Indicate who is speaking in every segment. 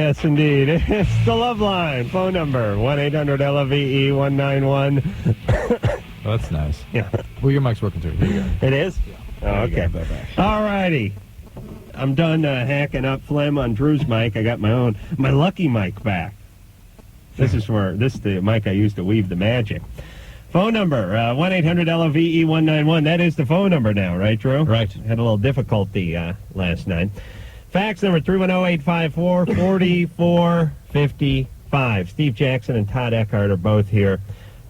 Speaker 1: Yes, indeed. It's the Loveline. Phone number, 1-800-LOVE-191.
Speaker 2: Oh, that's nice.
Speaker 1: Yeah.
Speaker 2: Well, your mic's working through. Here you go.
Speaker 1: It is? Yeah. Oh, okay. All righty. I'm done hacking up phlegm on Drew's mic. I got my lucky mic back. This is the mic I used to weave the magic. Phone number, 1-800-LOVE-191. That is the phone number now, right, Drew?
Speaker 2: Right.
Speaker 1: Had a little difficulty last night. Fax number, 310-854-4455. Steve Jackson and Todd Eckhart are both here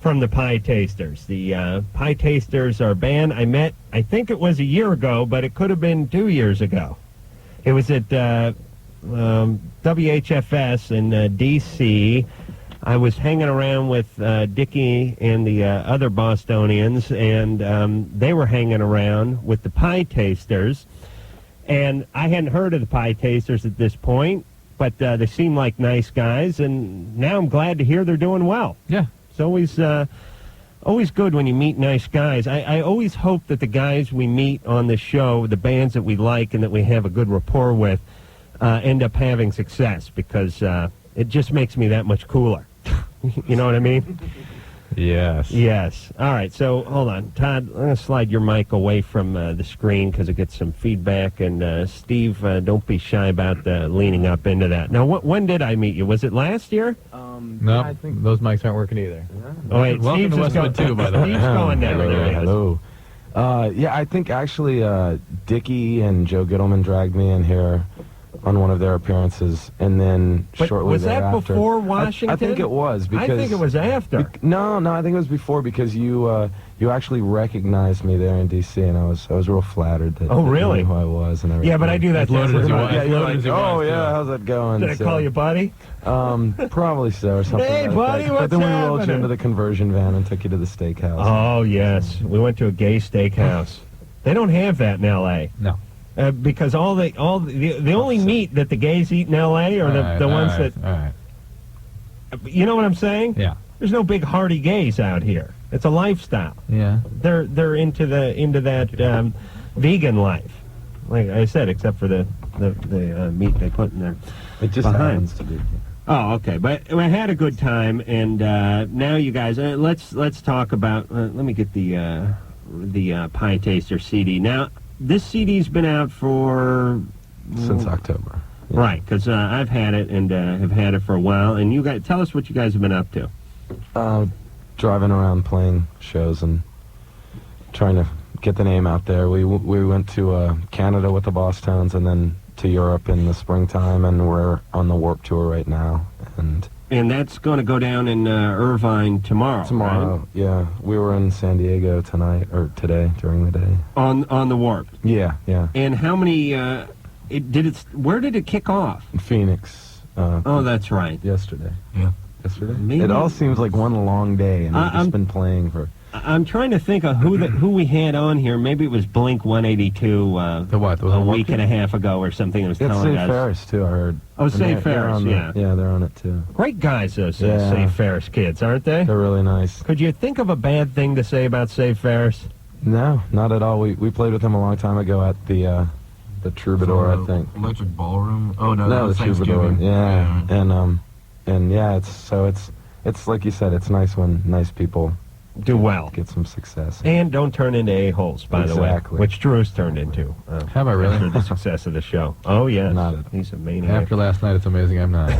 Speaker 1: from the Pietasters. The Pietasters are a band I met, I think it was a year ago, but it could have been 2 years ago. It was at WHFS in D.C., I was hanging around with Dickie and the other Bostonians, and they were hanging around with the Pietasters. And I hadn't heard of the Pietasters at this point, but they seem like nice guys, and now I'm glad to hear they're doing well.
Speaker 2: Yeah.
Speaker 1: It's always good when you meet nice guys. I always hope that the guys we meet on this show, the bands that we like and that we have a good rapport with, end up having success, because it just makes me that much cooler. You know what I mean?
Speaker 2: Yes.
Speaker 1: Yes. All right, so hold on. Todd, I'm going to slide your mic away from the screen because it gets some feedback. And Steve, don't be shy about leaning up into that. Now, when did I meet you? Was it last year?
Speaker 2: No, I think those mics aren't working either.
Speaker 1: Yeah. Oh, wait,
Speaker 2: welcome
Speaker 1: Steve's
Speaker 2: to Westwood, too, by the way.
Speaker 1: Steve's going down.
Speaker 3: Hello. Yeah, I think actually Dickie and Joe Gittleman dragged me in here on one of their appearances, and then shortly
Speaker 1: was that
Speaker 3: thereafter,
Speaker 1: before Washington?
Speaker 3: I think it was, because
Speaker 1: I think it was after.
Speaker 3: No, I think it was before, because you actually recognized me there in D.C., and I was real flattered that,
Speaker 1: oh, really?
Speaker 3: you knew who I was and everything.
Speaker 1: Yeah, but I do that.
Speaker 3: Yeah, you're like, oh yeah, how's that going?
Speaker 1: Did I call you buddy?
Speaker 3: Probably so, or something.
Speaker 1: Hey,
Speaker 3: like
Speaker 1: buddy,
Speaker 3: that.
Speaker 1: what's
Speaker 3: But then we rolled you
Speaker 1: happening?
Speaker 3: into the conversion van and took you to the steakhouse.
Speaker 1: Oh yes, we went to a gay steakhouse. They don't have that in L.A.
Speaker 2: No.
Speaker 1: Because the only meat that the gays eat in L.A. are the ones that.
Speaker 2: All right.
Speaker 1: You know what I'm saying?
Speaker 2: Yeah.
Speaker 1: There's no big hearty gays out here. It's a lifestyle.
Speaker 2: Yeah.
Speaker 1: They're into that vegan life, like I said, except for the meat they put in there.
Speaker 3: It just happens to be.
Speaker 1: Oh, okay. But I had a good time, and now you guys, let's talk about. Let me get the Pietaster CD now. This CD's been out for...
Speaker 3: Since October.
Speaker 1: Yeah. Right, because I've had it and have had it for a while. And you guys, tell us what you guys have been up to.
Speaker 3: Driving around playing shows and trying to get the name out there. We went to Canada with the Boss Towns, and then to Europe in the springtime, and we're on the Warped Tour right now. And
Speaker 1: that's going to go down in Irvine tomorrow.
Speaker 3: Tomorrow,
Speaker 1: right?
Speaker 3: Yeah. We were in San Diego tonight, or today, during the day.
Speaker 1: On the Warped?
Speaker 3: Yeah.
Speaker 1: And how many, where did it kick off?
Speaker 3: In Phoenix.
Speaker 1: Oh, that's right.
Speaker 3: Yesterday.
Speaker 2: Yeah.
Speaker 3: Yesterday?
Speaker 1: Maybe.
Speaker 3: It all seems like one long day, and we've just been playing for...
Speaker 1: I'm trying to think of who we had on here. Maybe it was Blink 182
Speaker 2: the what?
Speaker 1: a week and a half ago or something. It was telling us.
Speaker 3: Ferris, too, I heard.
Speaker 1: Oh, Save Ferris, yeah.
Speaker 3: Yeah, they're on it, too.
Speaker 1: Great guys, those Save Ferris kids, aren't they?
Speaker 3: They're really nice.
Speaker 1: Could you think of a bad thing to say about Save Ferris?
Speaker 3: No, not at all. We played with them a long time ago at the Troubadour, I think.
Speaker 4: Electric Ballroom? Oh, no,
Speaker 3: No,
Speaker 4: that
Speaker 3: the
Speaker 4: was
Speaker 3: Troubadour.
Speaker 4: Thanksgiving.
Speaker 3: Yeah, and yeah, it's like you said, it's nice when nice people
Speaker 1: do well,
Speaker 3: get some success,
Speaker 1: and don't turn into a-holes, by the way, which Drew's turned into.
Speaker 2: Have I really?
Speaker 1: After the success of the show. Oh yeah,
Speaker 3: not
Speaker 1: he's a maniac.
Speaker 2: After last night, it's amazing I'm not.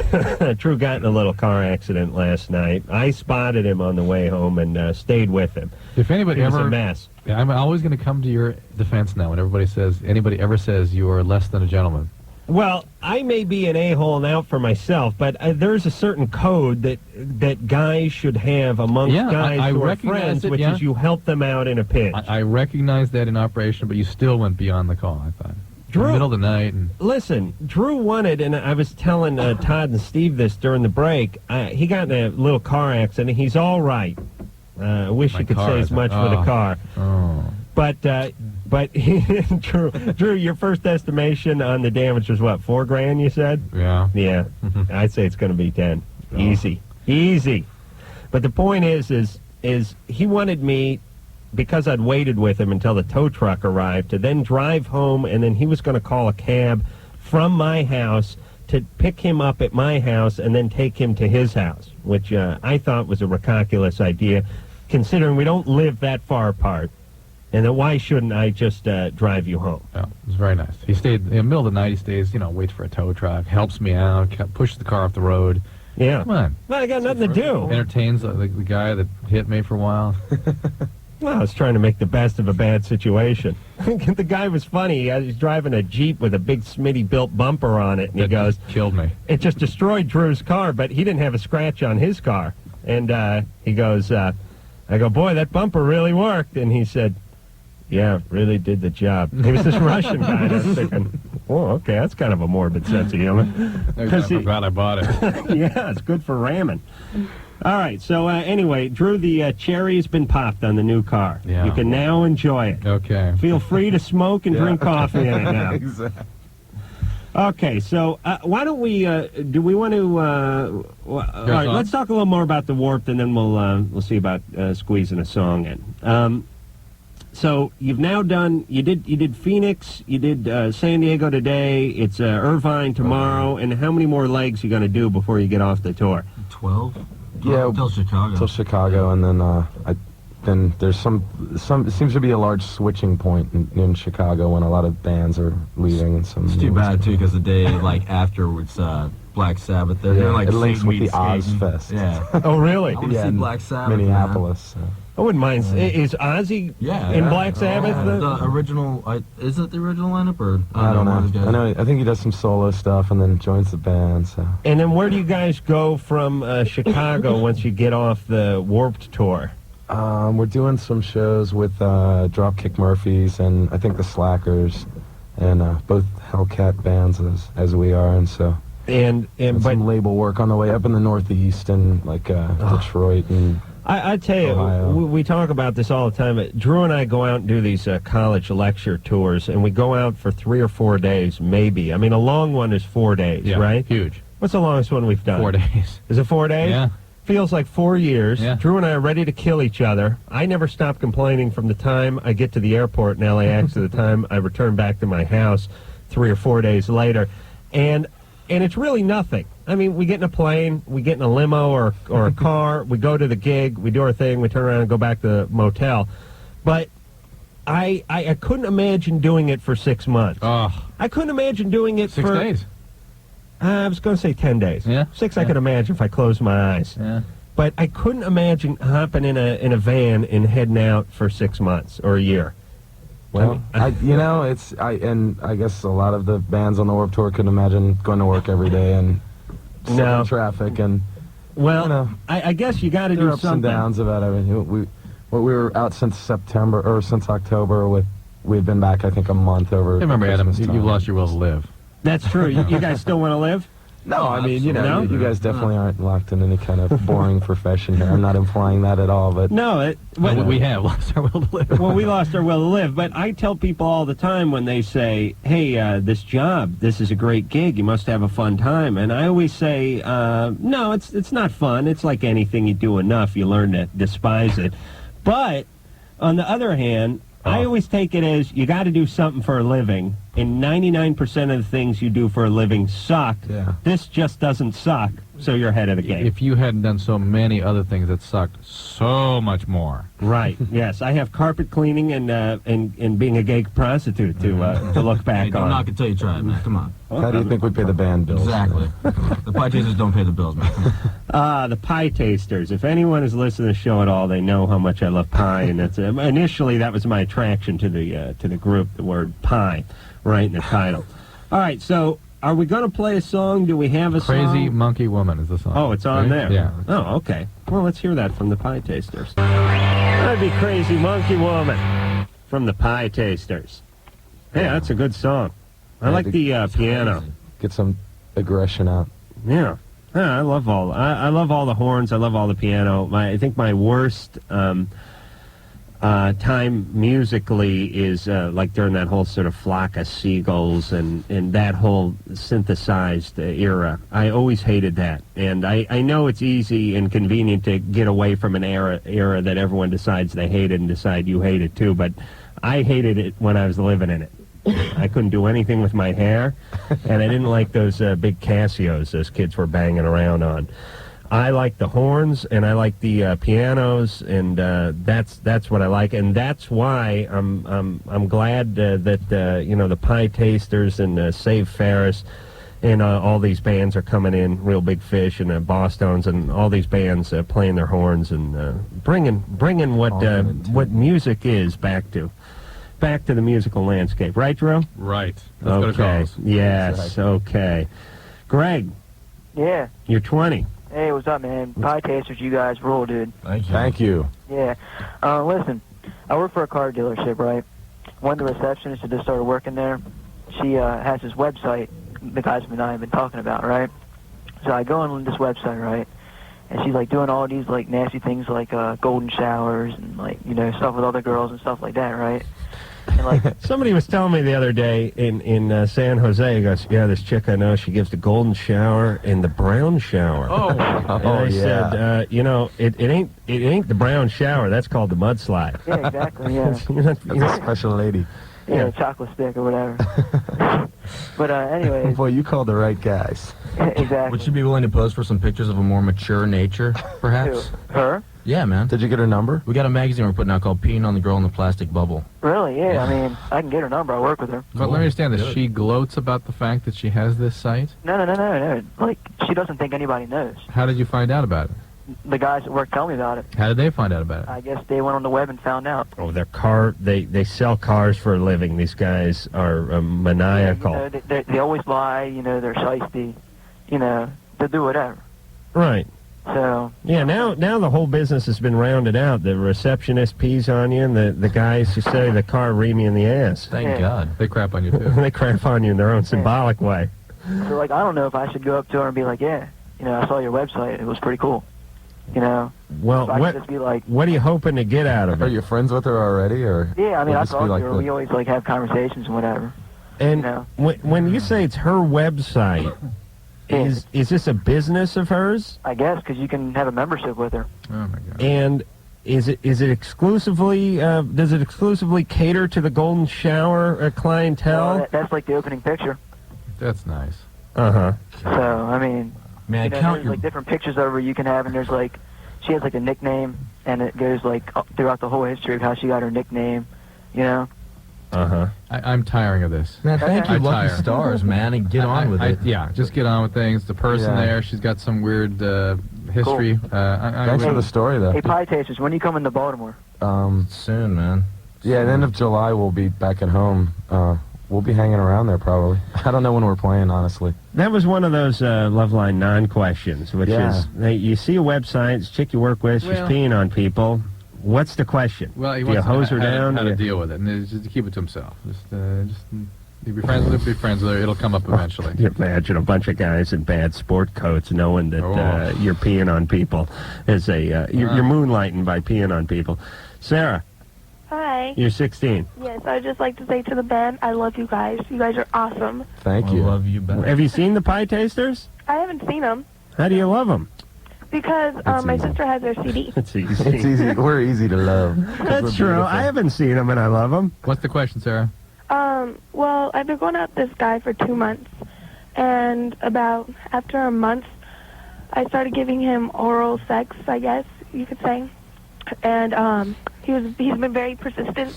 Speaker 1: Drew got in a little car accident last night. I spotted him on the way home and stayed with him.
Speaker 2: If anybody
Speaker 1: it was
Speaker 2: ever,
Speaker 1: a mess.
Speaker 2: I'm always going to come to your defense now when anybody ever says you are less than a gentleman.
Speaker 1: Well, I may be an a-hole now for myself, but there's a certain code that guys should have amongst guys who are friends, which is you help them out in a pinch.
Speaker 2: I recognize that in operation, but you still went beyond the call, I thought. Drew, in the middle of the night.
Speaker 1: Listen, Drew wanted, and I was telling Todd and Steve this during the break, he got in a little car accident. He's all right. I wish you could say as much for the car.
Speaker 2: Oh.
Speaker 1: But Drew, your first estimation on the damage was what, $4,000? You said?
Speaker 2: Yeah.
Speaker 1: Yeah. I'd say it's going to be 10. Oh. Easy. But the point is he wanted me, because I'd waited with him until the tow truck arrived, to then drive home, and then he was going to call a cab from my house to pick him up at my house and then take him to his house, which I thought was a ridiculous idea, considering we don't live that far apart. And then why shouldn't I just drive you home?
Speaker 2: Yeah, it was very nice. He stayed in the middle of the night. He stays, waits for a tow truck, helps me out, pushes the car off the road.
Speaker 1: Yeah.
Speaker 2: Come on.
Speaker 1: Well, I got nothing to do.
Speaker 2: Entertains the guy that hit me for a while.
Speaker 1: Well, I was trying to make the best of a bad situation. The guy was funny. He's driving a Jeep with a big Smitty-built bumper on it, and he goes,
Speaker 2: killed me.
Speaker 1: It just destroyed Drew's car, but he didn't have a scratch on his car. And he goes, I go, boy, that bumper really worked. And he said, yeah, really did the job. He was this Russian guy, and I was thinking, oh, okay, that's kind of a morbid sense of humor.
Speaker 2: I forgot I bought it.
Speaker 1: Yeah, it's good for ramming. All right, so anyway, Drew, the cherry's been popped on the new car.
Speaker 2: Yeah.
Speaker 1: You can now enjoy it.
Speaker 2: Okay.
Speaker 1: Feel free to smoke and drink coffee in it now.
Speaker 3: Exactly.
Speaker 1: Okay, so why don't we, do we want to, all right, let's talk a little more about the Warped, and then we'll see about squeezing a song in. So you've now done, you did Phoenix, you did San Diego today, it's Irvine tomorrow, and how many more legs you going to do before you get off the tour?
Speaker 4: 12?
Speaker 3: Yeah,
Speaker 4: till Chicago.
Speaker 3: Till Chicago, and then then there's some. It seems to be a large switching point in Chicago when a lot of bands are leaving. And some.
Speaker 4: It's too bad too, because the day afterwards, Black Sabbath. They're like
Speaker 3: it links with the
Speaker 4: skating.
Speaker 3: Ozfest.
Speaker 4: Yeah.
Speaker 1: Oh, really?
Speaker 4: I want to see Black Sabbath.
Speaker 3: Minneapolis. So.
Speaker 1: I wouldn't mind. Is Ozzy in Black Sabbath?
Speaker 4: The original. Is it the original lineup or?
Speaker 3: I don't know. I think he does some solo stuff and then joins the band. So.
Speaker 1: And then where do you guys go from Chicago once you get off the Warped tour?
Speaker 3: We're doing some shows with Dropkick Murphys and I think the Slackers, and both Hellcat bands as we are, and so.
Speaker 1: And
Speaker 3: but some label work on the way up in the Northeast and like Detroit and.
Speaker 1: I tell you, we talk about this all the time. Drew and I go out and do these college lecture tours, and we go out for 3 or 4 days, maybe. I mean, a long one is 4 days, right?
Speaker 2: Huge.
Speaker 1: What's the longest one we've done?
Speaker 2: 4 days.
Speaker 1: Is it 4 days?
Speaker 2: Yeah.
Speaker 1: Feels like 4 years.
Speaker 2: Yeah.
Speaker 1: Drew and I are ready to kill each other. I never stop complaining from the time I get to the airport in LAX to the time I return back to my house 3 or 4 days later. And it's really nothing. I mean, we get in a plane, we get in a limo or a car, we go to the gig, we do our thing, we turn around and go back to the motel. But I couldn't imagine doing it for 6 months.
Speaker 2: Oh.
Speaker 1: I couldn't imagine doing it
Speaker 2: 6
Speaker 1: for...
Speaker 2: days.
Speaker 1: I was going to say 10 days.
Speaker 2: Yeah.
Speaker 1: 6 I could imagine if I closed my eyes.
Speaker 2: Yeah.
Speaker 1: But I couldn't imagine hopping in a van and heading out for 6 months or a year.
Speaker 3: Well, I guess a lot of the bands on the Warped Tour couldn't imagine going to work every day and sitting in traffic and.
Speaker 1: Well, I guess you got to do
Speaker 3: ups
Speaker 1: something.
Speaker 3: and downs about everything. We were out since September or since October. We've been back I think a month over.
Speaker 2: I remember, Adam,
Speaker 3: Christmas
Speaker 2: you
Speaker 3: time.
Speaker 2: lost your will to live.
Speaker 1: That's true. You guys still want to live?
Speaker 3: No, I mean, you guys definitely
Speaker 1: Uh-huh.
Speaker 3: aren't locked in any kind of boring profession here. I'm not implying that at all, but...
Speaker 1: No,
Speaker 2: We have lost our will to live.
Speaker 1: Well, we lost our will to live, but I tell people all the time when they say, hey, this job, this is a great gig, you must have a fun time, and I always say, no, it's not fun. It's like anything you do enough, you learn to despise it. But, on the other hand, I always take it as you got to do something for a living, and 99% of the things you do for a living suck.
Speaker 3: Yeah.
Speaker 1: This just doesn't suck, so you're ahead of the game.
Speaker 2: If you hadn't done so many other things that sucked so much more.
Speaker 1: Right. Yes, I have carpet cleaning and being a gay prostitute to look back
Speaker 4: Don't
Speaker 1: on.
Speaker 4: knock it till you try it, man. Come on.
Speaker 3: How do you think we pay the band bills?
Speaker 4: Exactly. The Pietasters don't pay the bills, man.
Speaker 1: The Pietasters. If anyone has listened to the show at all, they know how much I love pie, and that's initially that was my attraction to the group. The word pie, right in the title. All right. So, are we going to play a song? Do we have a song?
Speaker 2: Crazy Monkey Woman is the song.
Speaker 1: Oh, it's on there.
Speaker 2: Yeah.
Speaker 1: Oh, okay. Well, let's hear that from the Pietasters. That'd be Crazy Monkey Woman from the Pietasters. Hey, that's a good song. I like the piano.
Speaker 3: Get some aggression out.
Speaker 1: Yeah. I love all the horns. I love all the piano. I think my worst time musically is like during that whole sort of Flock of Seagulls and that whole synthesized era. I always hated that. And I know it's easy and convenient to get away from an era that everyone decides they hate it and decide you hate it too, but I hated it when I was living in it. I couldn't do anything with my hair, and I didn't like those big Casios those kids were banging around on. I like the horns, and I like the pianos, and that's what I like, and that's why I'm glad that the Pietasters and Save Ferris and all these bands are coming in, Real Big Fish and Boston's, and all these bands playing their horns and bringing what music is back to the musical landscape, right, Drew?
Speaker 2: Right. Let's go to
Speaker 1: Okay.
Speaker 2: calls.
Speaker 1: Yes.
Speaker 3: Exactly.
Speaker 1: Okay. Greg,
Speaker 5: Yeah.
Speaker 1: you're 20.
Speaker 5: Hey, what's up, man? Pietasters, you guys rule, dude.
Speaker 4: Thank you.
Speaker 3: Thank you.
Speaker 5: Yeah. Listen, I work for a car dealership, right? One of the receptionists that just started working there, she has this website the guys and I have been talking about, right? So I go on this website, right? And she's like doing all these like nasty things like golden showers and like, stuff with other girls and stuff like that, right? And like
Speaker 1: Somebody was telling me the other day in San Jose, he goes, yeah, this chick I know, she gives the golden shower and the brown shower.
Speaker 2: Oh,
Speaker 1: And I said, it ain't the brown shower. That's called the mudslide.
Speaker 5: yeah, exactly, yeah.
Speaker 3: That's a special lady.
Speaker 5: Yeah, chocolate stick or whatever. But anyways,
Speaker 3: Boy, you called the right guys.
Speaker 5: exactly.
Speaker 4: Would you be willing to pose for some pictures of a more mature nature, perhaps?
Speaker 5: Who? Her?
Speaker 4: Yeah, man.
Speaker 3: Did you get her number?
Speaker 4: We got a magazine we're putting out called Peeing on the Girl in the Plastic Bubble.
Speaker 5: Really? Yeah, I mean, I can get her number. I work with her.
Speaker 2: but let me understand this. She gloats about the fact that she has this site.
Speaker 5: No. Like, she doesn't think anybody knows.
Speaker 2: How did you find out about it?
Speaker 5: The guys at work tell me about it.
Speaker 2: How did they find out about it?
Speaker 5: I guess they went on the web and found out.
Speaker 1: Oh, they sell cars for a living. These guys are maniacal.
Speaker 5: Yeah, they always lie, they're shiesty, they do whatever.
Speaker 1: Right.
Speaker 5: So,
Speaker 1: Yeah, now the whole business has been rounded out. The receptionist pees on you, and the guys who say the car read me in the ass.
Speaker 4: Thank
Speaker 5: Yeah.
Speaker 4: God.
Speaker 2: They crap on you, too.
Speaker 1: They crap on you in their own symbolic way.
Speaker 5: so, like, I don't know if I should go up to her and be like, yeah, I saw your website. It was pretty cool.
Speaker 1: Well,
Speaker 5: So I
Speaker 1: what
Speaker 5: could just be like,
Speaker 1: what are you hoping to get out of
Speaker 3: Are
Speaker 1: it?
Speaker 3: you friends with her already, or?
Speaker 5: yeah, I mean,
Speaker 3: would
Speaker 5: I
Speaker 3: this be
Speaker 5: talk
Speaker 3: like
Speaker 5: to her.
Speaker 3: the-
Speaker 5: We always, like, have conversations and whatever.
Speaker 1: And
Speaker 5: No.
Speaker 1: when you say it's her website,
Speaker 5: Yeah.
Speaker 1: is this a business of hers?
Speaker 5: I guess, because you can have a membership with her.
Speaker 2: Oh, my God.
Speaker 1: And is it exclusively does it exclusively cater to the golden shower clientele?
Speaker 5: That's like the opening picture.
Speaker 2: That's nice.
Speaker 1: Uh-huh.
Speaker 5: So, I mean,
Speaker 4: Man, count
Speaker 5: there's
Speaker 4: your...
Speaker 5: like different pictures of her you can have, and there's like, she has like a nickname, and it goes like throughout the whole history of how she got her nickname,
Speaker 1: Uh-huh.
Speaker 2: I'm tiring of this.
Speaker 4: Man, thank you,
Speaker 2: I
Speaker 4: lucky
Speaker 2: tire.
Speaker 4: stars, man, and get on with it.
Speaker 2: Yeah, just get on with things. The person
Speaker 3: Yeah.
Speaker 2: there, she's got some weird history.
Speaker 3: Thanks for the story, though.
Speaker 5: Hey, Pietasters, when you coming to Baltimore?
Speaker 4: Soon, man.
Speaker 3: Yeah, at the end of July, we'll be back at home. We'll be hanging around there, probably. I don't know when we're playing, honestly.
Speaker 1: That was one of those Loveline non-questions, which
Speaker 3: Yeah.
Speaker 1: is, you see a website, it's a chick you work with, she's
Speaker 2: Well-
Speaker 1: peeing on people. What's the question?
Speaker 2: Well, he
Speaker 1: Do you
Speaker 2: wants
Speaker 1: hose
Speaker 2: to
Speaker 1: her
Speaker 2: know
Speaker 1: down?
Speaker 2: how to
Speaker 1: Yeah.
Speaker 2: deal with it, and just to keep it to himself. Just you be friends with her, be friends with her. It'll come up eventually.
Speaker 1: You imagine a bunch of guys in bad sport coats knowing that
Speaker 2: Oh.
Speaker 1: you're peeing on people. As you're moonlighting by peeing on people. Sarah,
Speaker 6: Hi.
Speaker 1: you're 16.
Speaker 6: Yes, I'd just like to say to the band, I love you guys. You guys are awesome.
Speaker 3: Thank
Speaker 4: I
Speaker 3: you.
Speaker 4: love you back.
Speaker 1: Have you seen the Pietasters?
Speaker 6: I haven't seen them
Speaker 1: How do you love them?
Speaker 6: because my
Speaker 3: easy.
Speaker 6: sister has their CD.
Speaker 1: It's easy.
Speaker 3: It's easy. We're easy to love.
Speaker 1: That's
Speaker 3: We're
Speaker 1: true.
Speaker 3: beautiful.
Speaker 1: I haven't seen them, and I love them.
Speaker 2: What's the question, Sarah?
Speaker 6: Well, I've been going out with this guy for 2 months, and after a month, I started giving him oral sex, I guess you could say, and he's been very persistent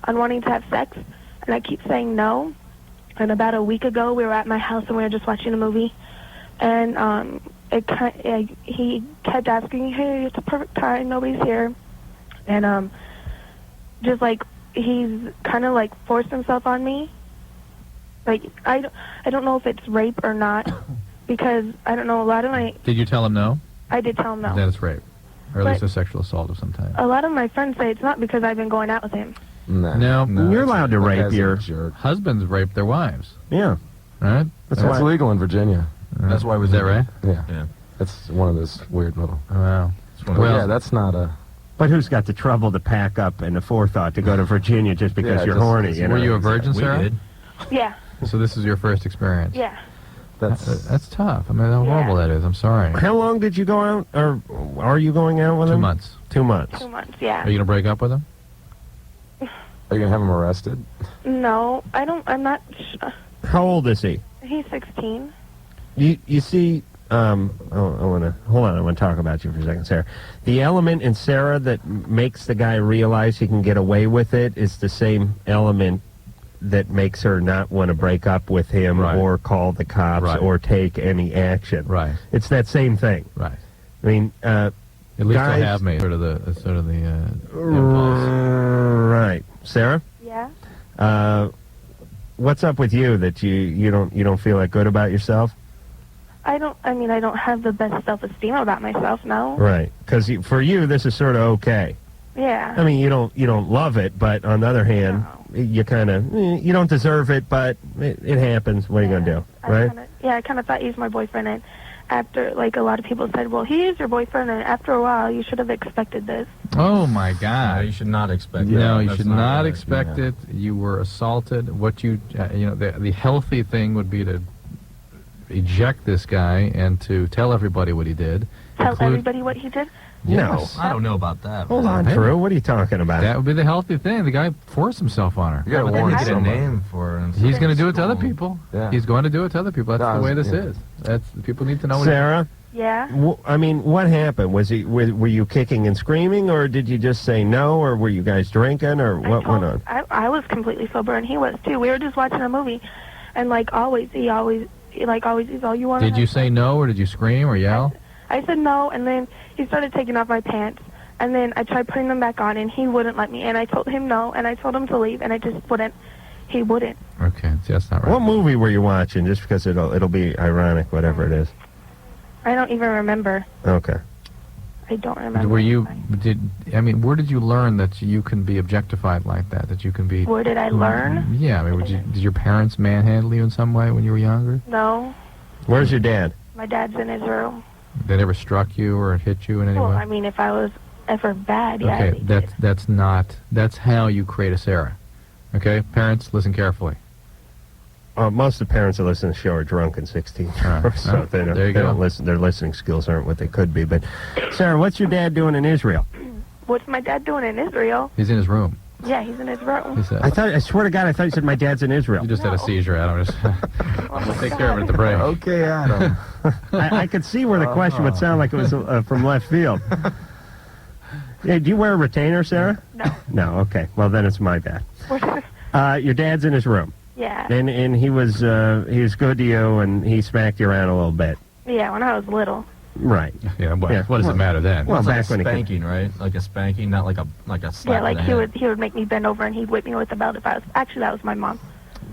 Speaker 6: on wanting to have sex, and I keep saying no. And about a week ago, we were at my house and we were just watching a movie, and he kept asking, "Hey, it's a perfect time. Nobody's here," and just like he's kind of like forced himself on me. Like I don't know if it's rape or not because I don't know. A lot of
Speaker 2: Did you tell him no?
Speaker 6: I did tell him no.
Speaker 2: Then it's rape, or at
Speaker 6: But-
Speaker 2: least a sexual assault of some type.
Speaker 6: A lot of my friends say it's not because I've been going out with him.
Speaker 2: No.
Speaker 1: You're allowed to
Speaker 3: That
Speaker 1: rape
Speaker 3: guy's a
Speaker 1: your...
Speaker 3: jerk.
Speaker 2: Husbands rape their wives,
Speaker 1: Yeah.
Speaker 2: right?
Speaker 1: That's
Speaker 3: That's
Speaker 1: why...
Speaker 3: legal in Virginia.
Speaker 4: That's why it was
Speaker 2: Is that right?
Speaker 3: Yeah.
Speaker 4: Yeah.
Speaker 3: That's one of those weird little...
Speaker 2: Wow.
Speaker 4: It's one of
Speaker 3: But
Speaker 2: Well-
Speaker 3: yeah, that's not a...
Speaker 1: But who's got the trouble to pack up and the forethought to go to Virginia just because
Speaker 3: Yeah,
Speaker 1: you're
Speaker 3: just-
Speaker 1: horny?
Speaker 3: Were
Speaker 2: Were
Speaker 1: know?
Speaker 2: you a virgin,
Speaker 4: we
Speaker 2: Sarah?
Speaker 4: did.
Speaker 6: Yeah,
Speaker 2: So this is your first experience.
Speaker 6: yeah.
Speaker 2: That's tough. I mean, how horrible that is. I'm sorry.
Speaker 1: How long did you go out, or are you going out with
Speaker 2: 2
Speaker 1: him?
Speaker 2: months.
Speaker 1: 2 months.
Speaker 6: 2 months. Yeah.
Speaker 2: Are you gonna break up with him?
Speaker 3: Are you gonna have him arrested?
Speaker 6: No, I don't. I'm not.
Speaker 1: How old is he?
Speaker 6: He's 16.
Speaker 1: You see, I want to hold on. I want to talk about you for a second, Sarah. The element in Sarah that makes the guy realize he can get away with it is the same element that makes her not want to break up with him
Speaker 2: Right.
Speaker 1: or call the cops
Speaker 2: Right.
Speaker 1: or take any action.
Speaker 2: Right.
Speaker 1: It's that same thing.
Speaker 2: Right.
Speaker 1: I mean,
Speaker 2: At least
Speaker 1: guys,
Speaker 2: I have made sort of the impulse.
Speaker 1: right, Sarah.
Speaker 6: Yeah.
Speaker 1: What's up with you that you don't feel that good about yourself?
Speaker 6: I don't have the best self-esteem about myself. No.
Speaker 1: Right, because for you this is sort of okay.
Speaker 6: Yeah.
Speaker 1: I mean, you don't love it, but on the other hand, you kind of you don't deserve it, but it happens. What are you gonna do, right?
Speaker 6: I kind of thought he was my boyfriend, and after, like, a lot of people said, well, he is your boyfriend, and after a while, you should have expected this.
Speaker 2: Oh my
Speaker 4: No,
Speaker 2: God!
Speaker 4: you should not expect that.
Speaker 2: No, you
Speaker 4: That's
Speaker 2: should not
Speaker 4: right.
Speaker 2: expect
Speaker 4: Yeah.
Speaker 2: it. You were assaulted. What you know, the healthy thing would be to eject this guy and to tell everybody what he did.
Speaker 6: Tell
Speaker 2: include-
Speaker 6: everybody what he did?
Speaker 2: Yes.
Speaker 4: I don't know about that.
Speaker 1: Hold on,
Speaker 2: Hey.
Speaker 1: Drew. What are you talking about?
Speaker 2: That would be the healthy thing. The guy forced himself on her.
Speaker 3: You gotta
Speaker 4: But then
Speaker 3: warn
Speaker 4: you get a
Speaker 3: somebody.
Speaker 4: name for it.
Speaker 2: He's going to do it to other people.
Speaker 3: Yeah.
Speaker 2: He's going to do it to other people. That's
Speaker 3: No,
Speaker 2: the way this
Speaker 3: yeah.
Speaker 2: is. That's people need to know.
Speaker 1: Sarah,
Speaker 6: Yeah.
Speaker 1: I mean, what happened? Were you kicking and screaming, or did you just say no, or were you guys drinking, or what went on?
Speaker 6: I was completely sober, and he was too. We were just watching a movie, and like always, he's all you want.
Speaker 2: Did you say no, or did you scream or yell?
Speaker 6: I said no, and then he started taking off my pants, and then I tried putting them back on, and he wouldn't let me. And I told him no, and I told him to leave, and I just wouldn't. He wouldn't.
Speaker 2: Okay, see, that's not right.
Speaker 1: What movie were you watching? Just because it'll be ironic, whatever it is.
Speaker 6: I don't even remember.
Speaker 1: Okay.
Speaker 6: I don't remember.
Speaker 2: Were you? Where did you learn that you can be objectified like that? That you can be?
Speaker 6: Where did I learn?
Speaker 2: Yeah, I mean, did your parents manhandle you in some way when you were younger?
Speaker 6: No.
Speaker 1: Where's your dad?
Speaker 6: My dad's in his room.
Speaker 2: They never struck you or hit you in any
Speaker 6: Well,
Speaker 2: way?
Speaker 6: I mean, if I was ever bad, yeah.
Speaker 2: Okay,
Speaker 6: they did.
Speaker 2: that's how you create a Sarah. Okay, parents, listen carefully.
Speaker 1: Most of the parents that listen to the show are drunk and 16,
Speaker 2: right.
Speaker 1: so they don't,
Speaker 2: There you
Speaker 1: they
Speaker 2: go.
Speaker 1: don't listen. Their listening skills aren't what they could be. But Sarah, what's your dad doing in Israel?
Speaker 6: What's my dad doing in Israel?
Speaker 2: He's in his room.
Speaker 6: Yeah, he's in his room.
Speaker 2: He said.
Speaker 1: I swear to God, I thought you said my dad's in Israel.
Speaker 2: You just had a
Speaker 6: No.
Speaker 2: seizure, Adam. Just
Speaker 6: Oh my
Speaker 2: take care of it at the
Speaker 6: God.
Speaker 2: break.
Speaker 3: Okay, Adam.
Speaker 1: I could see where the question would sound like it was from left field. Yeah, do you wear a retainer, Sarah?
Speaker 6: No.
Speaker 1: No. Okay. Well, then it's my bad. Your dad's in his room,
Speaker 6: Yeah.
Speaker 1: and he was good to you, and he smacked you around a little bit.
Speaker 6: Yeah, when I was little.
Speaker 1: Right.
Speaker 2: Yeah, what,
Speaker 1: Yeah.
Speaker 2: what does it matter then?
Speaker 1: Well,
Speaker 4: It's like
Speaker 1: back
Speaker 4: a
Speaker 1: when he could-
Speaker 4: spanking, right? Like a spanking, not like a slap.
Speaker 6: Yeah, like
Speaker 4: in the
Speaker 6: he would make me bend over and he'd whip me with the belt if I was. Actually, that was my mom.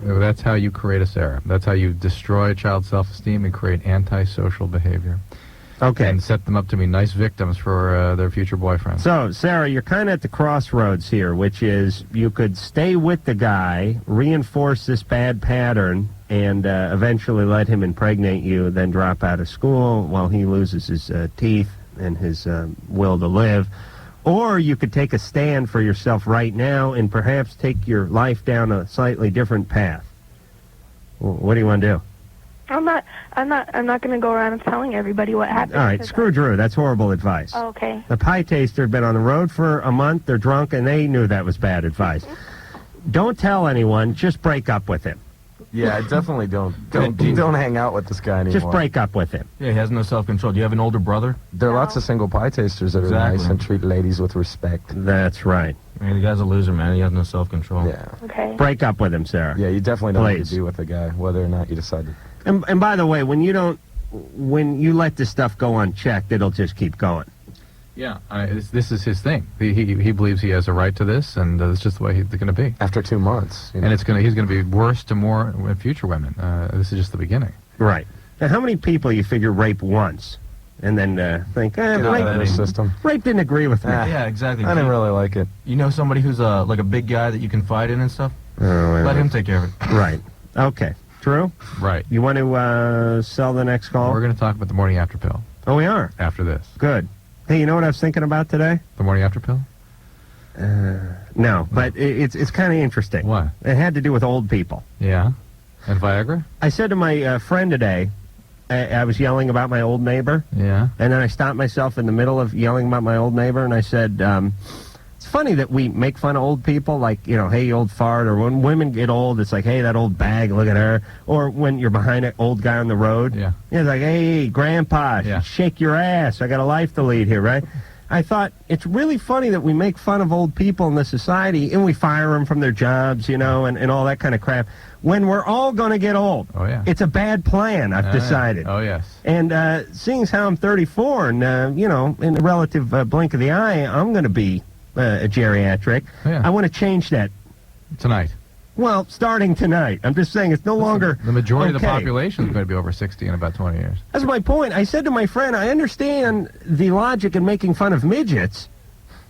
Speaker 2: That's how you create a Sarah. That's how you destroy a child's self-esteem and create antisocial behavior.
Speaker 1: Okay.
Speaker 2: And set them up to be nice victims for their future boyfriends.
Speaker 1: So, Sarah, you're kind of at the crossroads here, which is you could stay with the guy, reinforce this bad pattern, and eventually let him impregnate you, then drop out of school while he loses his teeth and his will to live. Or you could take a stand for yourself right now and perhaps take your life down a slightly different path. What do you want to do?
Speaker 6: I'm not going to go around telling everybody what happened.
Speaker 1: All right,
Speaker 6: because
Speaker 1: screw Drew. That's horrible advice.
Speaker 6: Oh, okay.
Speaker 1: The pie taster had been on the road for a month. They're drunk, and they knew that was bad advice. Don't tell anyone. Just break up with him.
Speaker 3: Yeah, definitely don't hang out with this guy anymore.
Speaker 1: Just break up with him.
Speaker 4: Yeah, he has no self-control. Do you have an older brother?
Speaker 3: There are
Speaker 6: No.
Speaker 3: lots of single pie tasters that are
Speaker 4: Exactly.
Speaker 3: nice and treat ladies with respect.
Speaker 1: That's right.
Speaker 4: I mean, the guy's a loser, man. He has no self-control.
Speaker 3: Yeah.
Speaker 6: Okay.
Speaker 1: Break up with him, Sarah.
Speaker 3: Yeah, you definitely don't need
Speaker 1: Please.
Speaker 3: to be with a guy, whether or not you decide to.
Speaker 1: And by the way, when you let this stuff go unchecked, it'll just keep going.
Speaker 2: Yeah, this is his thing. He believes he has a right to this, and it's just the way he's going to be.
Speaker 3: After 2 months. You know.
Speaker 2: And he's going to be worse to more future women. This is just the beginning.
Speaker 1: Right. Now, how many people you figure rape once, and then think,
Speaker 3: Get out of
Speaker 1: rape,
Speaker 3: the system.
Speaker 1: rape didn't agree with me?
Speaker 3: Ah.
Speaker 4: Yeah, exactly.
Speaker 3: I didn't really like it.
Speaker 4: You know somebody who's like a big guy that you can fight in and stuff?
Speaker 1: Oh, wait a
Speaker 4: Let
Speaker 1: minute.
Speaker 4: him take care of it.
Speaker 1: Right. Okay. Drew,
Speaker 2: Right.
Speaker 1: you want to sell the next call?
Speaker 2: We're going to talk about the morning after pill
Speaker 1: Oh, we are.
Speaker 2: after this.
Speaker 1: Good. Hey, you know what I was thinking about today?
Speaker 2: The morning after pill?
Speaker 1: No, but it's kind of interesting.
Speaker 2: What?
Speaker 1: It had to do with old people.
Speaker 2: Yeah. And Viagra?
Speaker 1: I said to my friend today, I was yelling about my old neighbor,
Speaker 2: Yeah.
Speaker 1: and then I stopped myself in the middle of yelling about my old neighbor, and I said, It's funny that we make fun of old people, like, hey, you old fart, or when women get old, it's like, hey, that old bag, look at her. Or when you're behind an old guy on the road, it's like, hey, grandpa, shake your ass, I got a life to lead here, right? I thought it's really funny that we make fun of old people in this society, and we fire them from their jobs, and all that kind of crap, when we're all going to get old.
Speaker 2: Oh, yeah.
Speaker 1: It's a bad plan, I've decided.
Speaker 2: Oh, yes.
Speaker 1: And seeing as how I'm 34, and, in the relative blink of the eye, I'm going to be a geriatric.
Speaker 2: Yeah.
Speaker 1: I want to change that.
Speaker 2: Tonight.
Speaker 1: Well, starting tonight. I'm just saying it's no longer
Speaker 2: the majority of the
Speaker 1: okay.
Speaker 2: population is going to be over 60 in about 20 years.
Speaker 1: That's my point. I said to my friend, I understand the logic in making fun of midgets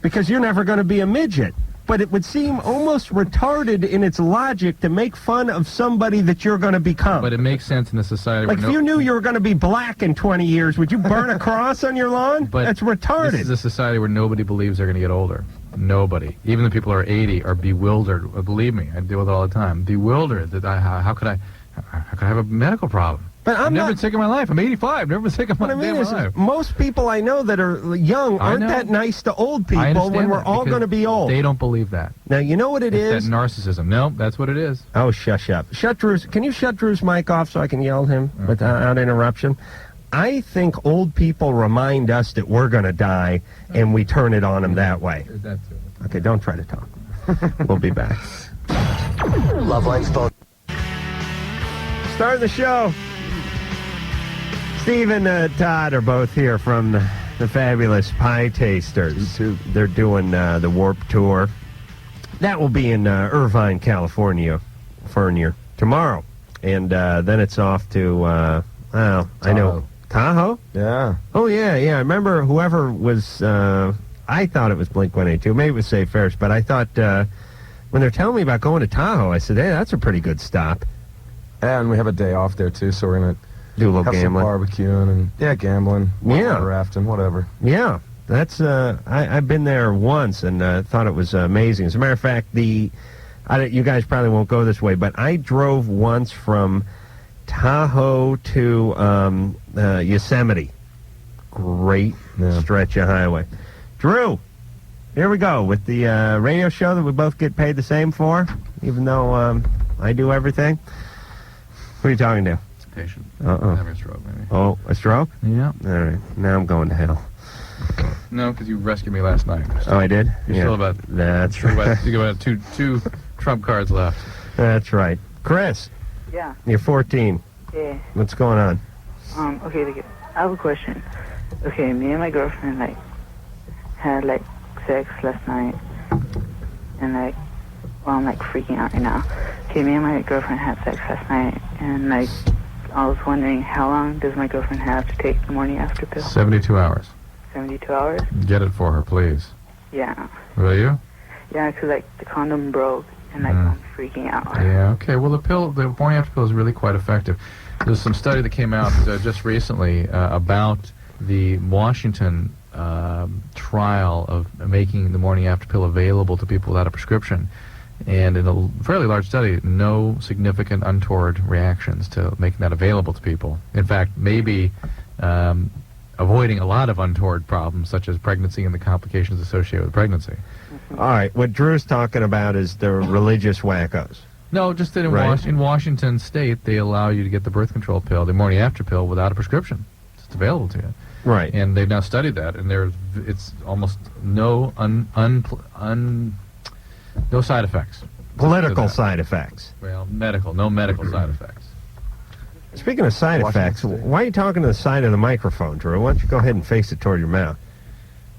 Speaker 1: because you're never going to be a midget. But it would seem almost retarded in its logic to make fun of somebody that you're going to become.
Speaker 2: But it makes sense in a society
Speaker 1: like
Speaker 2: where
Speaker 1: if you knew you were going to be black in 20 years, would you burn a cross on your lawn?
Speaker 2: But
Speaker 1: that's retarded.
Speaker 2: This is a society where nobody believes they're going to get older. Nobody. Even the people who are 80 are bewildered. Believe me, I deal with it all the time. Bewildered that how could I have a medical problem?
Speaker 1: But
Speaker 2: I've never been sick in my life. I'm 85. Never been sick in my life.
Speaker 1: Most people I know that are young aren't that nice to old people when we're all going to be old.
Speaker 2: They don't believe that.
Speaker 1: Now, you know what it is?
Speaker 2: That narcissism. No, that's what it is.
Speaker 1: Oh, shush up. Can you shut Drew's mic off so I can yell at him without interruption? I think old people remind us that we're going to die, and we turn it on them that way.
Speaker 2: Is that true?
Speaker 1: Okay, don't try to talk. We'll be back.
Speaker 7: Loveline's phone.
Speaker 1: Starting the show. Steve and Todd are both here from the fabulous Pietasters. They're doing the Warp Tour. That will be in Irvine, California, tomorrow. And then it's off to, I know, Tahoe?
Speaker 3: Yeah.
Speaker 1: Oh, yeah. I remember whoever was, I thought it was Blink-182. Maybe it was Save Ferris, but I thought when they're telling me about going to Tahoe, I said, hey, that's a pretty good stop.
Speaker 3: And we have a day off there, too, so we're going to
Speaker 1: do a little
Speaker 3: have
Speaker 1: gambling.
Speaker 3: some barbecuing and, gambling.
Speaker 1: Yeah.
Speaker 3: Rafting, whatever.
Speaker 1: Yeah. That's, I've been there once and thought it was amazing. As a matter of fact, you guys probably won't go this way, but I drove once from Tahoe to Yosemite. Great stretch of highway. Drew, here we go with the radio show that we both get paid the same for, even though I do everything. Who are you talking to?
Speaker 2: Patient.
Speaker 1: Uh-oh.
Speaker 2: Having a stroke, maybe.
Speaker 1: Oh, a stroke?
Speaker 2: Yeah.
Speaker 1: All right. Now I'm going to hell.
Speaker 2: No, because you rescued me last night.
Speaker 1: Oh, I did?
Speaker 2: You're still about...
Speaker 1: That's right.
Speaker 2: You got two trump cards left.
Speaker 1: That's right. Chris.
Speaker 5: Yeah.
Speaker 1: You're 14.
Speaker 5: Yeah.
Speaker 1: What's going on?
Speaker 5: Okay, I have a question. Okay, me and my girlfriend, had, sex last night. And, I'm, freaking out right now. Okay, me and my girlfriend had sex last night. And, I was wondering, how long does my girlfriend have to take the morning after pill?
Speaker 2: 72 hours.
Speaker 5: 72 hours?
Speaker 2: Get it for her, please.
Speaker 5: Yeah.
Speaker 2: Will you?
Speaker 5: Yeah, because, the condom broke. And, I'm freaking out.
Speaker 2: Yeah, okay. Well, the morning after pill is really quite effective. There's some study that came out just recently about the Washington trial of making the morning after pill available to people without a prescription. And in a fairly large study, no significant untoward reactions to making that available to people. In fact, maybe avoiding a lot of untoward problems, such as pregnancy and the complications associated with pregnancy.
Speaker 1: All right. What Drew's talking about is the religious wackos.
Speaker 2: No, just that
Speaker 1: Right.
Speaker 2: in Washington State, they allow you to get the birth control pill, the morning after pill, without a prescription. It's available to you.
Speaker 1: Right.
Speaker 2: And they've now studied that, and it's almost no no side effects.
Speaker 1: Political side effects.
Speaker 2: Well, no medical side effects.
Speaker 1: Speaking of side effects, why are you talking to the side of the microphone, Drew? Why don't you go ahead and face it toward your mouth?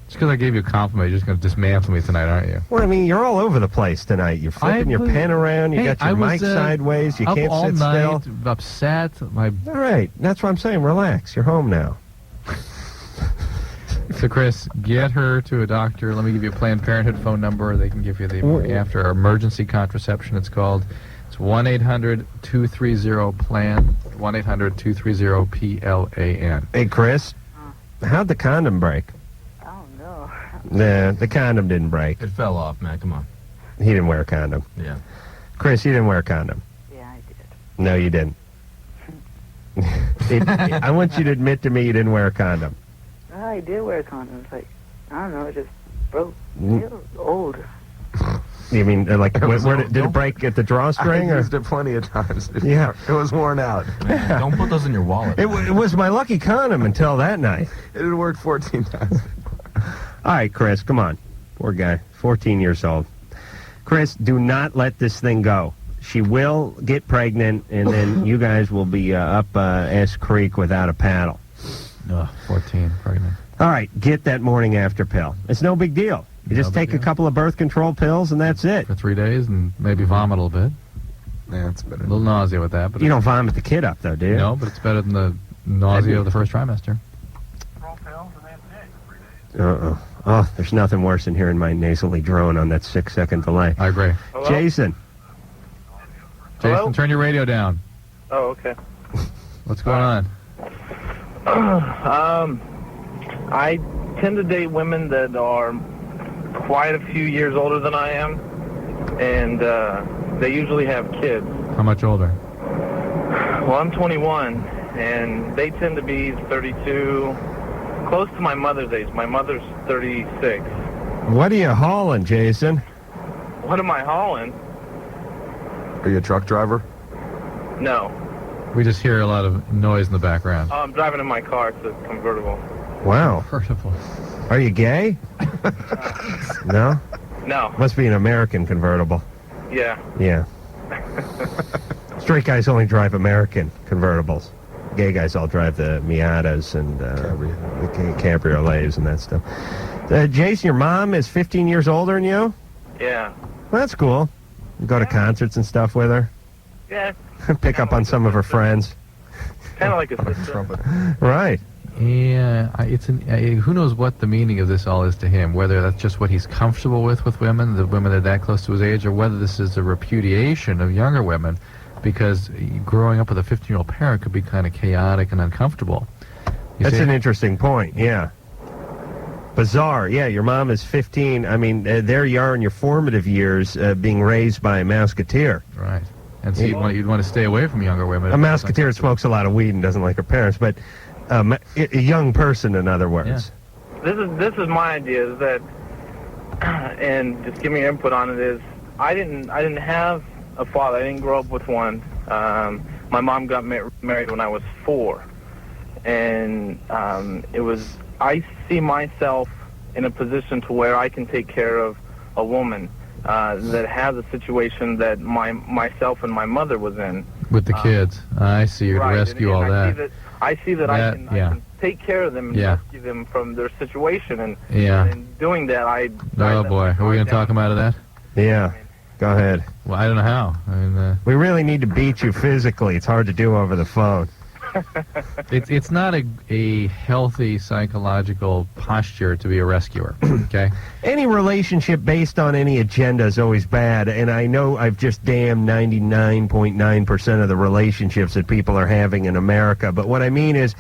Speaker 2: It's because I gave you a compliment. You're just going to dismantle me tonight, aren't you?
Speaker 1: Well, I mean, you're all over the place tonight. You're flipping your pen around. You got your mic sideways. You can't
Speaker 2: all
Speaker 1: sit
Speaker 2: night,
Speaker 1: still.
Speaker 2: Upset.
Speaker 1: All right. That's what I'm saying. Relax. You're home now.
Speaker 2: So, Chris, get her to a doctor. Let me give you a Planned Parenthood phone number. They can give you the after emergency contraception, it's called. It's 1-800-230-PLAN, 1-800-230-PLAN.
Speaker 1: Hey, Chris, how'd the condom break?
Speaker 5: Oh, no.
Speaker 1: Nah, the condom didn't break.
Speaker 4: It fell off, man. Come on.
Speaker 1: He didn't wear a condom.
Speaker 4: Yeah.
Speaker 1: Chris, you didn't wear a condom.
Speaker 5: Yeah, I did.
Speaker 1: No, you didn't. I want you to admit to me you didn't wear a condom.
Speaker 5: I did wear condoms. I don't know, just Bro, you're old.
Speaker 1: You mean did it break at the drawstring?
Speaker 3: I used it plenty of times.
Speaker 1: Yeah.
Speaker 3: It was worn out.
Speaker 4: Man, don't put those in your wallet.
Speaker 1: It was my lucky condom until that night.
Speaker 3: It had worked 14 times.
Speaker 1: All right, Chris, come on. Poor guy, 14 years old. Chris, do not let this thing go. She will get pregnant, and then you guys will be up S Creek without a paddle.
Speaker 2: 14, pregnant.
Speaker 1: All right, get that morning after pill. It's no big deal. You just take a couple of birth control pills, and that's it.
Speaker 2: For 3 days and maybe vomit a little bit.
Speaker 3: Yeah, it's better.
Speaker 2: A little nausea with that. But
Speaker 1: You don't vomit the kid up, though, do you?
Speaker 2: No, but it's better than the nausea of the first trimester.
Speaker 1: Oh, there's nothing worse than hearing my nasally drone on that 6-second delay.
Speaker 2: I agree.
Speaker 5: Hello?
Speaker 1: Jason.
Speaker 5: Hello?
Speaker 2: Turn your radio down.
Speaker 5: Oh, okay.
Speaker 2: What's going on?
Speaker 8: I tend to date women that are quite a few years older than I am, and they usually have kids.
Speaker 2: How much older?
Speaker 8: Well, I'm 21, and they tend to be 32, close to my mother's age. My mother's 36.
Speaker 1: What are you hauling, Jason?
Speaker 8: What am I hauling?
Speaker 3: Are you a truck driver?
Speaker 8: No.
Speaker 2: We just hear a lot of noise in the background.
Speaker 8: I'm driving in my car. It's a convertible.
Speaker 1: Wow.
Speaker 2: Convertible.
Speaker 1: Are you gay? No?
Speaker 8: No.
Speaker 1: Must be an American convertible.
Speaker 8: Yeah.
Speaker 1: Yeah. Straight guys only drive American convertibles. Gay guys all drive the Miatas and the cabriolets and that stuff. Jason, your mom is 15 years older than you?
Speaker 8: Yeah.
Speaker 1: Well, that's cool. You go to concerts and stuff with her?
Speaker 8: Yeah.
Speaker 1: Pick up on some of her friends?
Speaker 8: Kind of like a sister.
Speaker 1: Right.
Speaker 2: Yeah, who knows what the meaning of this all is to him, whether that's just what he's comfortable with women, the women that are that close to his age, or whether this is a repudiation of younger women, because growing up with a 15-year-old parent could be kind of chaotic and uncomfortable.
Speaker 1: That's an interesting point, yeah. Bizarre, yeah, your mom is 15. I mean, there you are in your formative years being raised by a Mouseketeer.
Speaker 2: Right. And so you'd want to stay away from younger women.
Speaker 1: A Mouseketeer smokes a lot of weed and doesn't like her parents, but a young person, in other words.
Speaker 8: Yeah. This is my idea, is that, and just give me your input on it, is I didn't have a father. I didn't grow up with one. My mom got married when I was 4, and I see myself in a position to where I can take care of a woman that has a situation that myself and my mother was in.
Speaker 2: With the kids. I see. You're to rescue all that.
Speaker 8: I see that I can take care of them and rescue them from their situation. And in doing that,
Speaker 2: Oh, boy. Are we going to talk him out of that?
Speaker 1: Yeah. Go ahead.
Speaker 2: Well, I don't know how. I mean,
Speaker 1: we really need to beat you physically. It's hard to do over the phone.
Speaker 2: It's not a healthy psychological posture to be a rescuer, okay?
Speaker 1: Any relationship based on any agenda is always bad, and I know I've just damned 99.9% of the relationships that people are having in America, but what I mean is,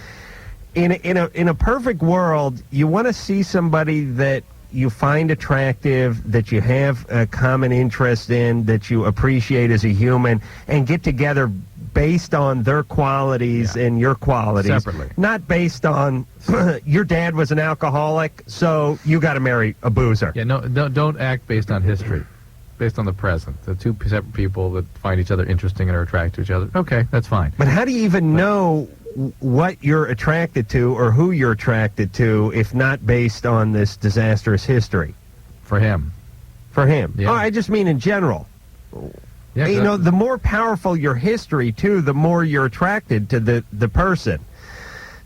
Speaker 1: in a perfect world, you want to see somebody that you find attractive, that you have a common interest in, that you appreciate as a human, and get together based on their qualities and your qualities.
Speaker 2: Separately.
Speaker 1: Not based on, your dad was an alcoholic, so you got to marry a boozer.
Speaker 2: Yeah, no, don't act based on history. Based on the present. The two separate people that find each other interesting and are attracted to each other. Okay, that's fine.
Speaker 1: But how do you even know what you're attracted to or who you're attracted to if not based on this disastrous history?
Speaker 2: For him.
Speaker 1: For him.
Speaker 2: Yeah.
Speaker 1: Oh, I just mean in general.
Speaker 2: Yeah,
Speaker 1: you know, the more powerful your history, too, the more you're attracted to the person.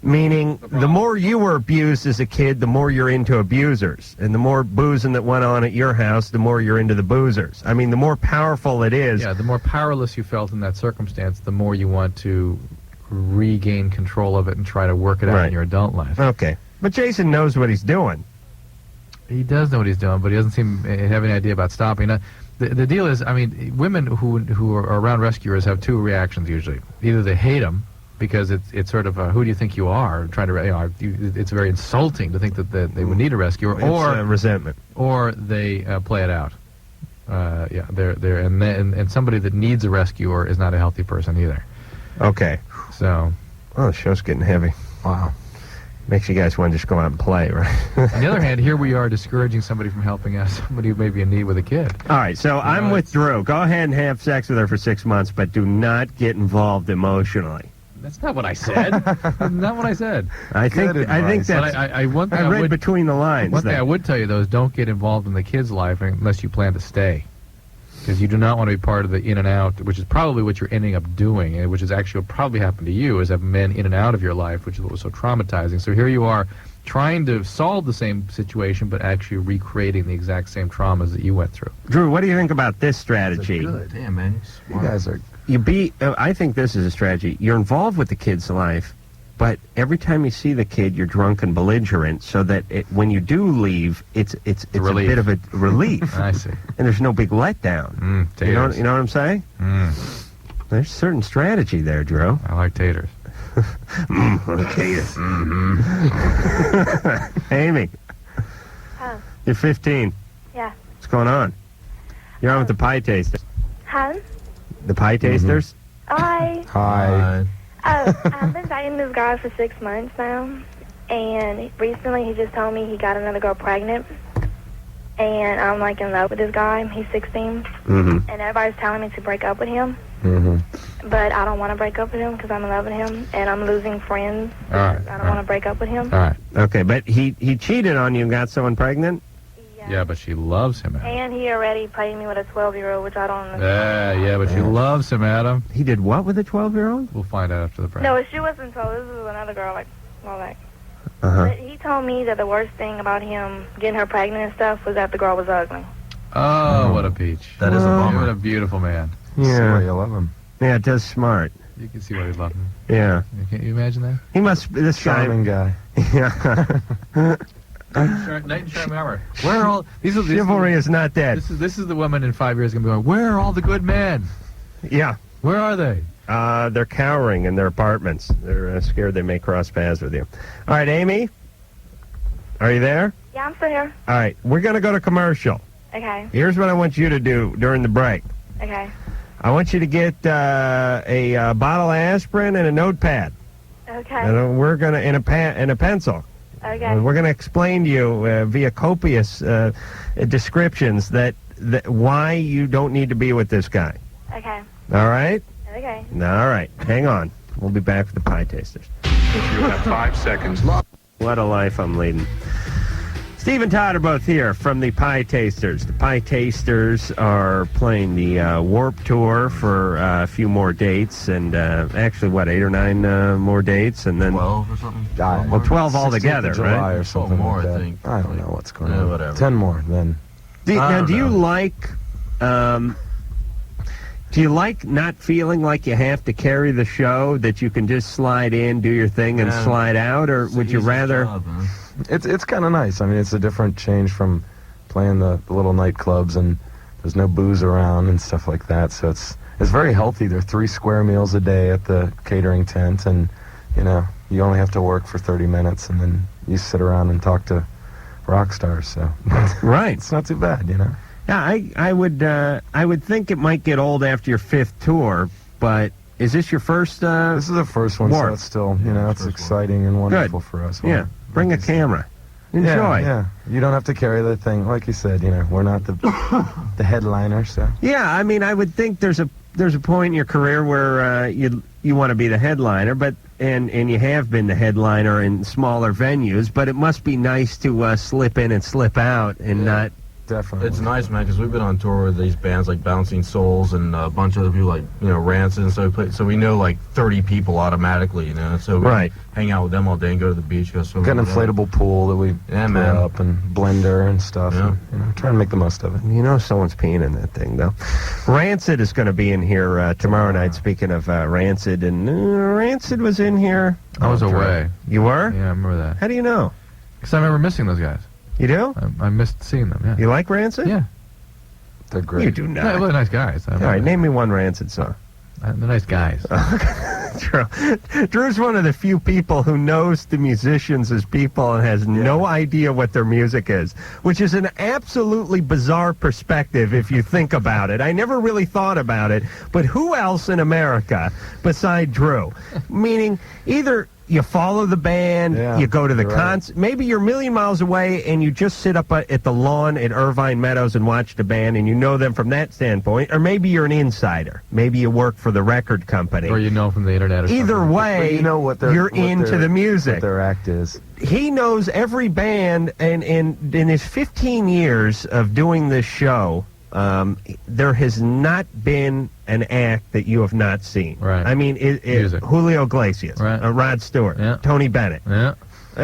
Speaker 1: Meaning, the more you were abused as a kid, the more you're into abusers. And the more boozing that went on at your house, the more you're into the boozers. I mean, the more powerful it is.
Speaker 2: Yeah, the more powerless you felt in that circumstance, the more you want to regain control of it and try to work it out in your adult life.
Speaker 1: Okay. But Jason knows what he's doing.
Speaker 2: He does know what he's doing, but he doesn't seem to have any idea about stopping. The deal is, I mean, women who are around rescuers have two reactions usually. Either they hate them because it's sort of who do you think you are? Trying to, it's very insulting to think that they would need a rescuer, or
Speaker 1: resentment,
Speaker 2: or they play it out. And somebody that needs a rescuer is not a healthy person either.
Speaker 1: Okay.
Speaker 2: So.
Speaker 1: Oh, the show's getting heavy.
Speaker 3: Wow.
Speaker 1: Makes you guys want to just go out and play, right?
Speaker 2: On the other hand, here we are discouraging somebody from helping out somebody who may be in need with a kid.
Speaker 1: All right, so I'm with Drew. Go ahead and have sex with her for 6 months, but do not get involved emotionally.
Speaker 2: That's not what I said. That's not what I said.
Speaker 1: I think that's.
Speaker 2: But I
Speaker 1: read between the lines.
Speaker 2: One thing I would tell you, though, is don't get involved in the kid's life unless you plan to stay. Because you do not want to be part of the in and out, which is probably what you're ending up doing, and which is actually what probably happened to you, is have men in and out of your life, which is what was so traumatizing. So here you are trying to solve the same situation, but actually recreating the exact same traumas that you went through.
Speaker 1: Drew, what do you think about this strategy?
Speaker 4: Good. Damn, man.
Speaker 3: You guys are...
Speaker 1: I think this is a strategy. You're involved with the kid's life, but every time you see the kid, you're drunk and belligerent, so that when you do leave, it's a bit of a relief.
Speaker 2: I see.
Speaker 1: And there's no big letdown.
Speaker 2: Taters.
Speaker 1: You know what I'm saying? There's certain strategy there, Drew.
Speaker 2: I like taters.
Speaker 1: Taters. Amy.
Speaker 6: Huh?
Speaker 1: You're 15.
Speaker 6: Yeah.
Speaker 1: What's going on? You're on with the Pietasters.
Speaker 6: Huh?
Speaker 1: The Pietasters?
Speaker 6: Hi.
Speaker 3: Hi.
Speaker 6: I've been dating this guy for 6 months now, and recently he just told me he got another girl pregnant, and I'm like in love with this guy. He's 16, and everybody's telling me to break up with him, but I don't want to break up with him because I'm in love with him, and I'm losing friends.
Speaker 2: All right.
Speaker 6: I don't want to break up with him.
Speaker 2: All right.
Speaker 1: Okay, but he cheated on you and got someone pregnant?
Speaker 2: Yeah, but she loves him, Adam.
Speaker 6: And he already played me with a 12-year-old, which I don't understand.
Speaker 2: Yeah, but she loves him, Adam.
Speaker 1: He did what with a 12-year-old?
Speaker 2: We'll find out after the break.
Speaker 6: No, she wasn't told. This was another girl, like, all that.
Speaker 1: Uh-huh.
Speaker 6: But he told me that the worst thing about him getting her pregnant and stuff was that the girl was ugly.
Speaker 2: Oh, what a peach.
Speaker 4: That is a bummer.
Speaker 2: What a beautiful man.
Speaker 3: See why you love him.
Speaker 1: Yeah, it does smart.
Speaker 2: You can see why he loved him.
Speaker 1: Yeah.
Speaker 2: Can't you imagine that?
Speaker 1: He must, this
Speaker 3: Charming guy.
Speaker 1: Yeah.
Speaker 2: Knight and Charming Armor. Where are all these?
Speaker 1: Chivalry is not dead.
Speaker 2: This is the woman in 5 years going to be going, where are all the good men?
Speaker 1: Yeah.
Speaker 2: Where are they?
Speaker 1: They're cowering in their apartments. They're scared they may cross paths with you. All right, Amy? Are you there?
Speaker 6: Yeah, I'm still here.
Speaker 1: All right, we're going to go to commercial.
Speaker 6: Okay.
Speaker 1: Here's what I want you to do during the break.
Speaker 6: Okay.
Speaker 1: I want you to get a bottle of aspirin and a notepad.
Speaker 6: Okay.
Speaker 1: And we're going to, and a pencil.
Speaker 6: Okay.
Speaker 1: We're going to explain to you via copious descriptions that why you don't need to be with this guy.
Speaker 6: Okay.
Speaker 1: All right?
Speaker 6: Okay.
Speaker 1: All right. Hang on. We'll be back with the Pietasters.
Speaker 9: You have 5 seconds.
Speaker 1: What a life I'm leading. Steve and Todd are both here from the Pietasters. The Pietasters are playing the Warp Tour for a few more dates, and actually, what, 8 or 9 more dates, and then
Speaker 4: 12 or something?
Speaker 1: well, 12 altogether,
Speaker 3: July
Speaker 1: right?
Speaker 3: or something
Speaker 4: more,
Speaker 3: like that.
Speaker 4: I think.
Speaker 3: I don't know what's going
Speaker 4: Yeah,
Speaker 3: on.
Speaker 4: whatever.
Speaker 3: 10 more, then.
Speaker 1: Do you like? Do you like not feeling like you have to carry the show, that you can just slide in, do your thing, and slide out, or would you rather?
Speaker 3: It's kind of nice. I mean, it's a different change from playing the little nightclubs, and there's no booze around and stuff like that. So it's very healthy. There are 3 square meals a day at the catering tent, and you only have to work for 30 minutes, and then you sit around and talk to rock stars. So
Speaker 1: Right.
Speaker 3: it's not too bad,
Speaker 1: Yeah, I would think it might get old after your 5th tour, but is this your first?
Speaker 3: This is the first one,
Speaker 1: Warp.
Speaker 3: so it's still, it's exciting and wonderful for us.
Speaker 1: Yeah, bring a camera. Enjoy.
Speaker 3: Yeah. You don't have to carry the thing, like you said. We're not the headliner, so.
Speaker 1: Yeah, I mean, I would think there's a point in your career where you want to be the headliner, but and you have been the headliner in smaller venues, but it must be nice to slip in and slip out and not.
Speaker 3: Definitely.
Speaker 4: It's nice, man, because we've been on tour with these bands like Bouncing Souls and a bunch of other people like, Rancid, and so we know like 30 people automatically, so we hang out with them all day and go to the beach. Go swimming.
Speaker 3: Got an inflatable pool that we put up and blender and stuff.
Speaker 4: Yeah.
Speaker 3: And, try and make the most of it.
Speaker 1: Someone's peeing in that thing, though. Rancid is going to be in here tomorrow night, speaking of Rancid, and Rancid was in here.
Speaker 2: I was away.
Speaker 1: You were?
Speaker 2: Yeah, I remember that.
Speaker 1: How do you know?
Speaker 2: Because I remember missing those guys.
Speaker 1: You do?
Speaker 2: I missed seeing them, yeah.
Speaker 1: You like Rancid?
Speaker 2: Yeah.
Speaker 3: They're great.
Speaker 1: You do not.
Speaker 2: Yeah, they're really nice guys.
Speaker 1: All right, name me one Rancid song.
Speaker 2: They're nice guys.
Speaker 1: Drew's one of the few people who knows the musicians as people and has no idea what their music is, which is an absolutely bizarre perspective if you think about it. I never really thought about it, but who else in America beside Drew? Meaning, either you follow the band,
Speaker 3: Yeah,
Speaker 1: you go to the
Speaker 3: you're right.
Speaker 1: concert. Maybe you're a million miles away and you just sit up at the lawn at Irvine Meadows and watch the band and you know them from that standpoint. Or maybe you're an insider. Maybe you work for the record company.
Speaker 2: Or you know from the internet or
Speaker 1: Either
Speaker 2: something.
Speaker 1: way,
Speaker 3: But you know what
Speaker 1: you're into the music.
Speaker 3: What their act is.
Speaker 1: He knows every band, and in his 15 years of doing this show, there has not been an act that you have not seen.
Speaker 2: Right.
Speaker 1: I mean,
Speaker 2: Music.
Speaker 1: Julio Iglesias,
Speaker 2: Right.
Speaker 1: Rod Stewart,
Speaker 2: Yeah.
Speaker 1: Tony Bennett,
Speaker 2: Yeah.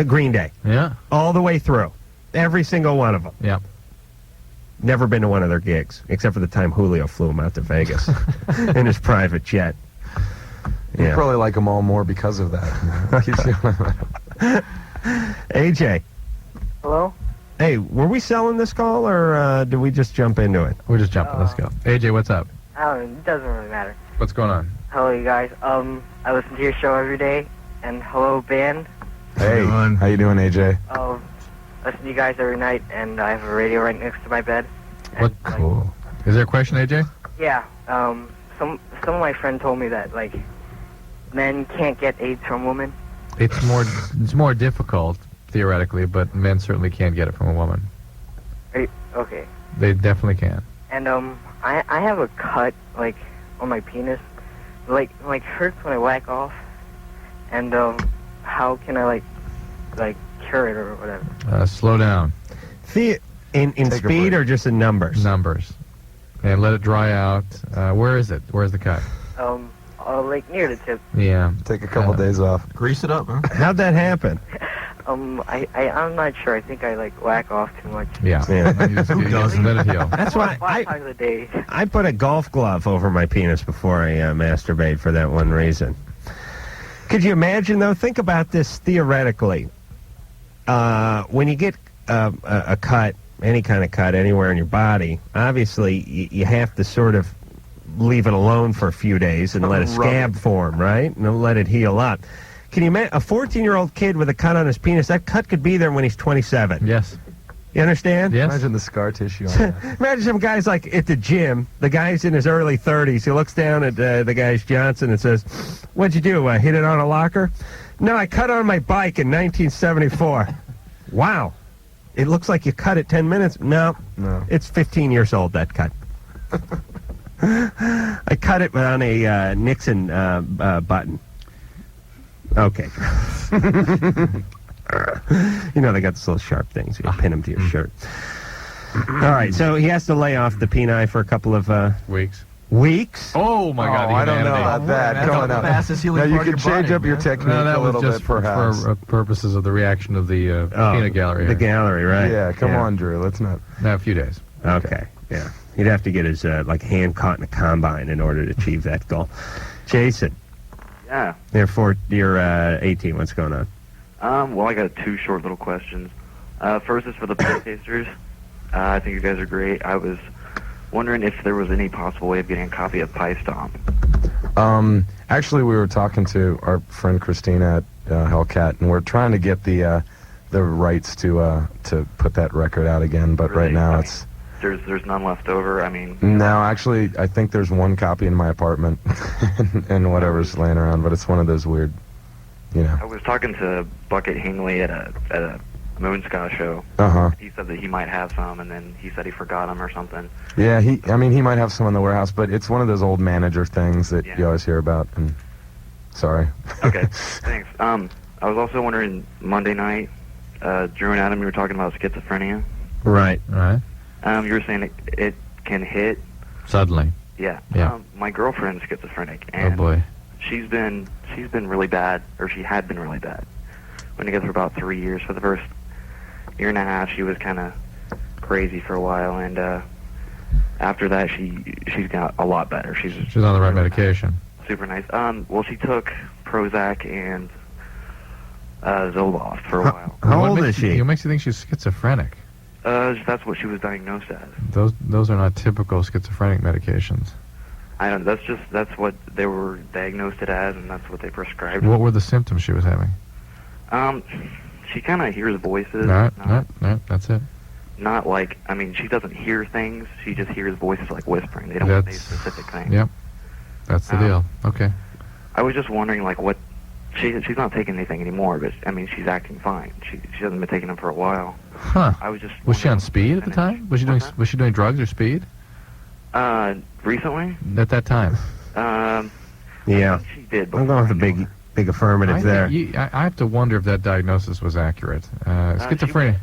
Speaker 1: Green Day,
Speaker 2: Yeah.
Speaker 1: all the way through. Every single one of them.
Speaker 2: Yeah.
Speaker 1: Never been to one of their gigs, except for the time Julio flew him out to Vegas in his private jet.
Speaker 3: You probably like them all more because of that. Keeps you-
Speaker 1: AJ.
Speaker 10: Hello?
Speaker 1: Hey, were we selling this call, or did we just jump into it?
Speaker 2: We're just jumping. Let's go. AJ, what's up?
Speaker 10: I don't know, it doesn't really matter.
Speaker 2: What's going on?
Speaker 10: Hello, you guys. I listen to your show every day, and hello, band.
Speaker 3: Hey, how you doing, AJ?
Speaker 10: I listen to you guys every night, and I have a radio right next to my bed.
Speaker 2: What? Cool. Is there a question, AJ?
Speaker 10: Yeah, some of my friends told me that, like, men can't get AIDS from women.
Speaker 2: It's more difficult, theoretically, but men certainly can get it from a woman.
Speaker 10: Okay.
Speaker 2: They definitely can.
Speaker 10: And, I have a cut, like, on my penis. Like hurts when I whack off. And, how can I, like, cure it or whatever?
Speaker 2: Slow down.
Speaker 1: In
Speaker 3: Take a
Speaker 1: speed
Speaker 3: break.
Speaker 1: or just in numbers?
Speaker 2: Numbers. And let it dry out. Where is it? Where's the cut?
Speaker 10: Like, near the tip.
Speaker 2: Yeah.
Speaker 3: Take a couple days off.
Speaker 4: Grease it up, huh?
Speaker 1: How'd that happen?
Speaker 10: I'm not sure. I think I, like, whack off too much.
Speaker 2: Yeah.
Speaker 1: Yeah.
Speaker 2: Who doesn't? Let it heal.
Speaker 1: That's why
Speaker 10: 5 times a day.
Speaker 1: I put a golf glove over my penis before I masturbate for that one reason. Could you imagine, though? Think about this theoretically. When you get a cut, any kind of cut anywhere in your body, obviously you have to sort of leave it alone for a few days and let a scab form, right? And let it heal up. Can you imagine a 14-year-old kid with a cut on his penis? That cut could be there when he's 27.
Speaker 2: Yes.
Speaker 1: You understand?
Speaker 2: Yes.
Speaker 3: Imagine the scar tissue on that.
Speaker 1: Imagine some guy's like at the gym. The guy's in his early 30s. He looks down at the guy's Johnson and says, "What'd you do? Hit it on a locker?" "No, I cut on my bike in 1974. "Wow. It looks like you cut it 10 minutes. No. It's 15 years old, that cut. I cut it on a Nixon button. Okay. You know, they got these little sharp things. You can pin them to your shirt. All right, so he has to lay off the peni for a couple of
Speaker 2: Weeks.
Speaker 1: weeks.
Speaker 2: Oh, my God. the
Speaker 3: I don't know
Speaker 2: humanity.
Speaker 3: about that.
Speaker 4: That's
Speaker 3: Come on
Speaker 4: the
Speaker 3: now.
Speaker 4: fastest healing
Speaker 3: Now you
Speaker 4: part of
Speaker 3: can
Speaker 4: your
Speaker 3: change
Speaker 4: body,
Speaker 3: up your
Speaker 4: man.
Speaker 3: technique
Speaker 2: No, that
Speaker 3: a
Speaker 2: was
Speaker 3: little
Speaker 2: just
Speaker 3: bit,
Speaker 2: for
Speaker 3: perhaps.
Speaker 2: purposes of the reaction of the peanut gallery.
Speaker 1: The gallery, right.
Speaker 3: Yeah, come on, Drew. Let's not.
Speaker 2: No, a few days.
Speaker 1: Okay, yeah. He'd have to get his hand caught in a combine in order to achieve that goal. Jason,
Speaker 11: Yeah.
Speaker 1: therefore, you're 18. What's going on?
Speaker 11: Well, I got two short little questions. First is for the Pietasters. I think you guys are great. I was wondering if there was any possible way of getting a copy of Pie Stomp.
Speaker 3: Actually, we were talking to our friend Christina at Hellcat, and we're trying to get the rights to put that record out again. But
Speaker 11: Really?
Speaker 3: right now,
Speaker 11: I mean,
Speaker 3: it's
Speaker 11: there's none left over. I mean,
Speaker 3: no. Actually, I think there's one copy in my apartment, and whatever's laying around. But it's one of those weird, you know.
Speaker 11: I was talking to Bucket Hingley at a Moonsky show.
Speaker 3: Uh-huh.
Speaker 11: He said that he might have some, and then he said he forgot them or something.
Speaker 3: Yeah, he might have some in the warehouse, but it's one of those old manager things that you always hear about. And sorry.
Speaker 11: Okay, thanks. I was also wondering, Monday night, Drew and Adam, you were talking about schizophrenia.
Speaker 1: Right.
Speaker 2: Right.
Speaker 11: You were saying it can hit.
Speaker 2: Suddenly.
Speaker 11: Yeah.
Speaker 2: Yeah.
Speaker 11: My girlfriend's schizophrenic,
Speaker 2: Oh,
Speaker 11: and
Speaker 2: boy.
Speaker 11: she's been really bad, or she had been really bad. Went together for about 3 years. For the first year and a half, she was kind of crazy for a while, and after that, she's got a lot better. She's
Speaker 2: on the right medication.
Speaker 11: super nice. Well, she took Prozac and Zoloft for a while.
Speaker 1: How
Speaker 2: What
Speaker 1: old
Speaker 2: makes
Speaker 1: is she?
Speaker 2: What makes you think she's schizophrenic?
Speaker 11: That's what she was diagnosed as.
Speaker 2: Those are not typical schizophrenic medications.
Speaker 11: I don't. That's what they were diagnosed it as, and that's what they prescribed.
Speaker 2: What were the symptoms she was having?
Speaker 11: She kind of hears voices.
Speaker 2: No, that's it.
Speaker 11: Not like, I mean, she doesn't hear things. She just hears voices like whispering. They don't say specific things.
Speaker 2: Yep. That's the deal. Okay.
Speaker 11: I was just wondering, like, what She's not taking anything anymore, but I mean, she's acting fine. She hasn't been taking them for a while.
Speaker 2: Huh.
Speaker 11: I was just.
Speaker 2: Was she on speed at the time? Was she doing drugs or speed?
Speaker 11: Recently?
Speaker 2: At that time.
Speaker 1: Yeah.
Speaker 11: She did.
Speaker 1: I'm going with a big affirmative there.
Speaker 2: I have to wonder if that diagnosis was accurate. Schizophrenia.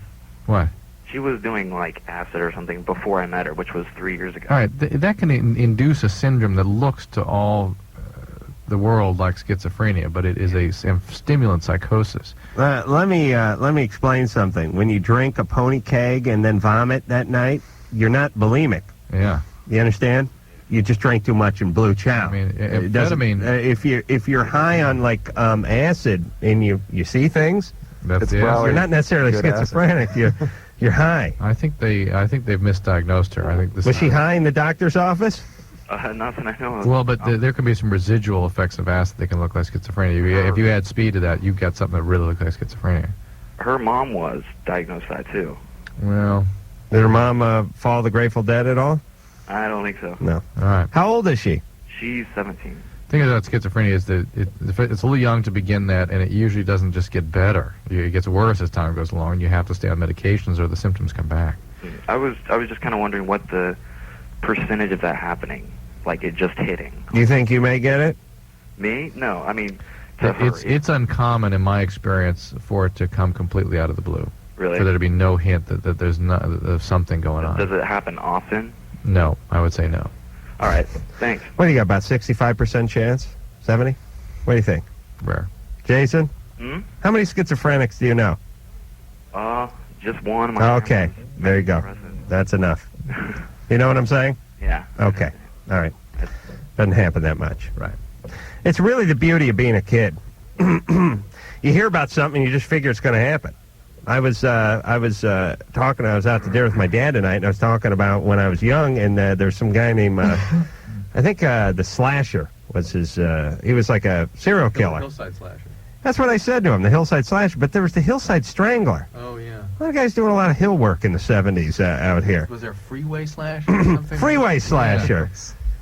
Speaker 2: What?
Speaker 11: She was doing like acid or something before I met her, which was 3 years ago.
Speaker 2: All right, that can induce a syndrome that looks to all the world like schizophrenia, but it is a stimulant psychosis.
Speaker 1: Let me explain something. When you drink a pony keg and then vomit that night, you're not bulimic.
Speaker 2: Yeah.
Speaker 1: You understand? You just drank too much and blew chow.
Speaker 2: I mean,
Speaker 1: It doesn't
Speaker 2: amphetamine.
Speaker 1: if you're high on like acid and you see things,
Speaker 2: That's
Speaker 1: you're not necessarily schizophrenic. You're high.
Speaker 2: I think they've misdiagnosed her. I think this.
Speaker 1: Was she high in the doctor's office?
Speaker 11: Nothing I know of.
Speaker 2: Well, but there can be some residual effects of acid that can look like schizophrenia. If you add speed to that, you've got something that really looks like schizophrenia.
Speaker 11: Her mom was diagnosed with that too.
Speaker 2: Well,
Speaker 1: did her mom follow the Grateful Dead at all?
Speaker 11: I don't think so.
Speaker 1: No.
Speaker 2: All right.
Speaker 1: How old is she?
Speaker 11: She's 17.
Speaker 2: The thing about schizophrenia is that it's a little young to begin that, and it usually doesn't just get better. It gets worse as time goes along, and you have to stay on medications or the symptoms come back.
Speaker 11: I was just kind of wondering what the percentage of that happening, like it just hitting.
Speaker 1: Do you think you may get it?
Speaker 11: Me? No. I mean, to her,
Speaker 2: It's uncommon in my experience for it to come completely out of the blue.
Speaker 11: Really?
Speaker 2: For there to be no hint that there's something going on.
Speaker 11: Does it happen often?
Speaker 2: No, I would say no.
Speaker 11: All right. Thanks.
Speaker 1: What do you got, about 65% chance? 70? What do you think?
Speaker 2: Rare.
Speaker 1: Jason?
Speaker 11: Hmm?
Speaker 1: How many schizophrenics do you know?
Speaker 11: Just one.
Speaker 1: Okay, there you go. That's enough. You know what I'm saying?
Speaker 11: Yeah.
Speaker 1: Okay, all right. Doesn't happen that much.
Speaker 2: Right.
Speaker 1: It's really the beauty of being a kid. You hear about something and you just figure it's going to happen. I was talking, I was out to dinner with my dad tonight, and I was talking about when I was young, and there's some guy named, I think the Slasher was his, he was like a serial killer.
Speaker 2: Hillside Slasher.
Speaker 1: That's what I said to him, the Hillside Slasher, but there was the Hillside Strangler.
Speaker 2: Oh, yeah.
Speaker 1: A lot of guys doing a lot of hill work in the 70s out here.
Speaker 2: Was there a freeway slasher or something?
Speaker 1: Freeway Slasher.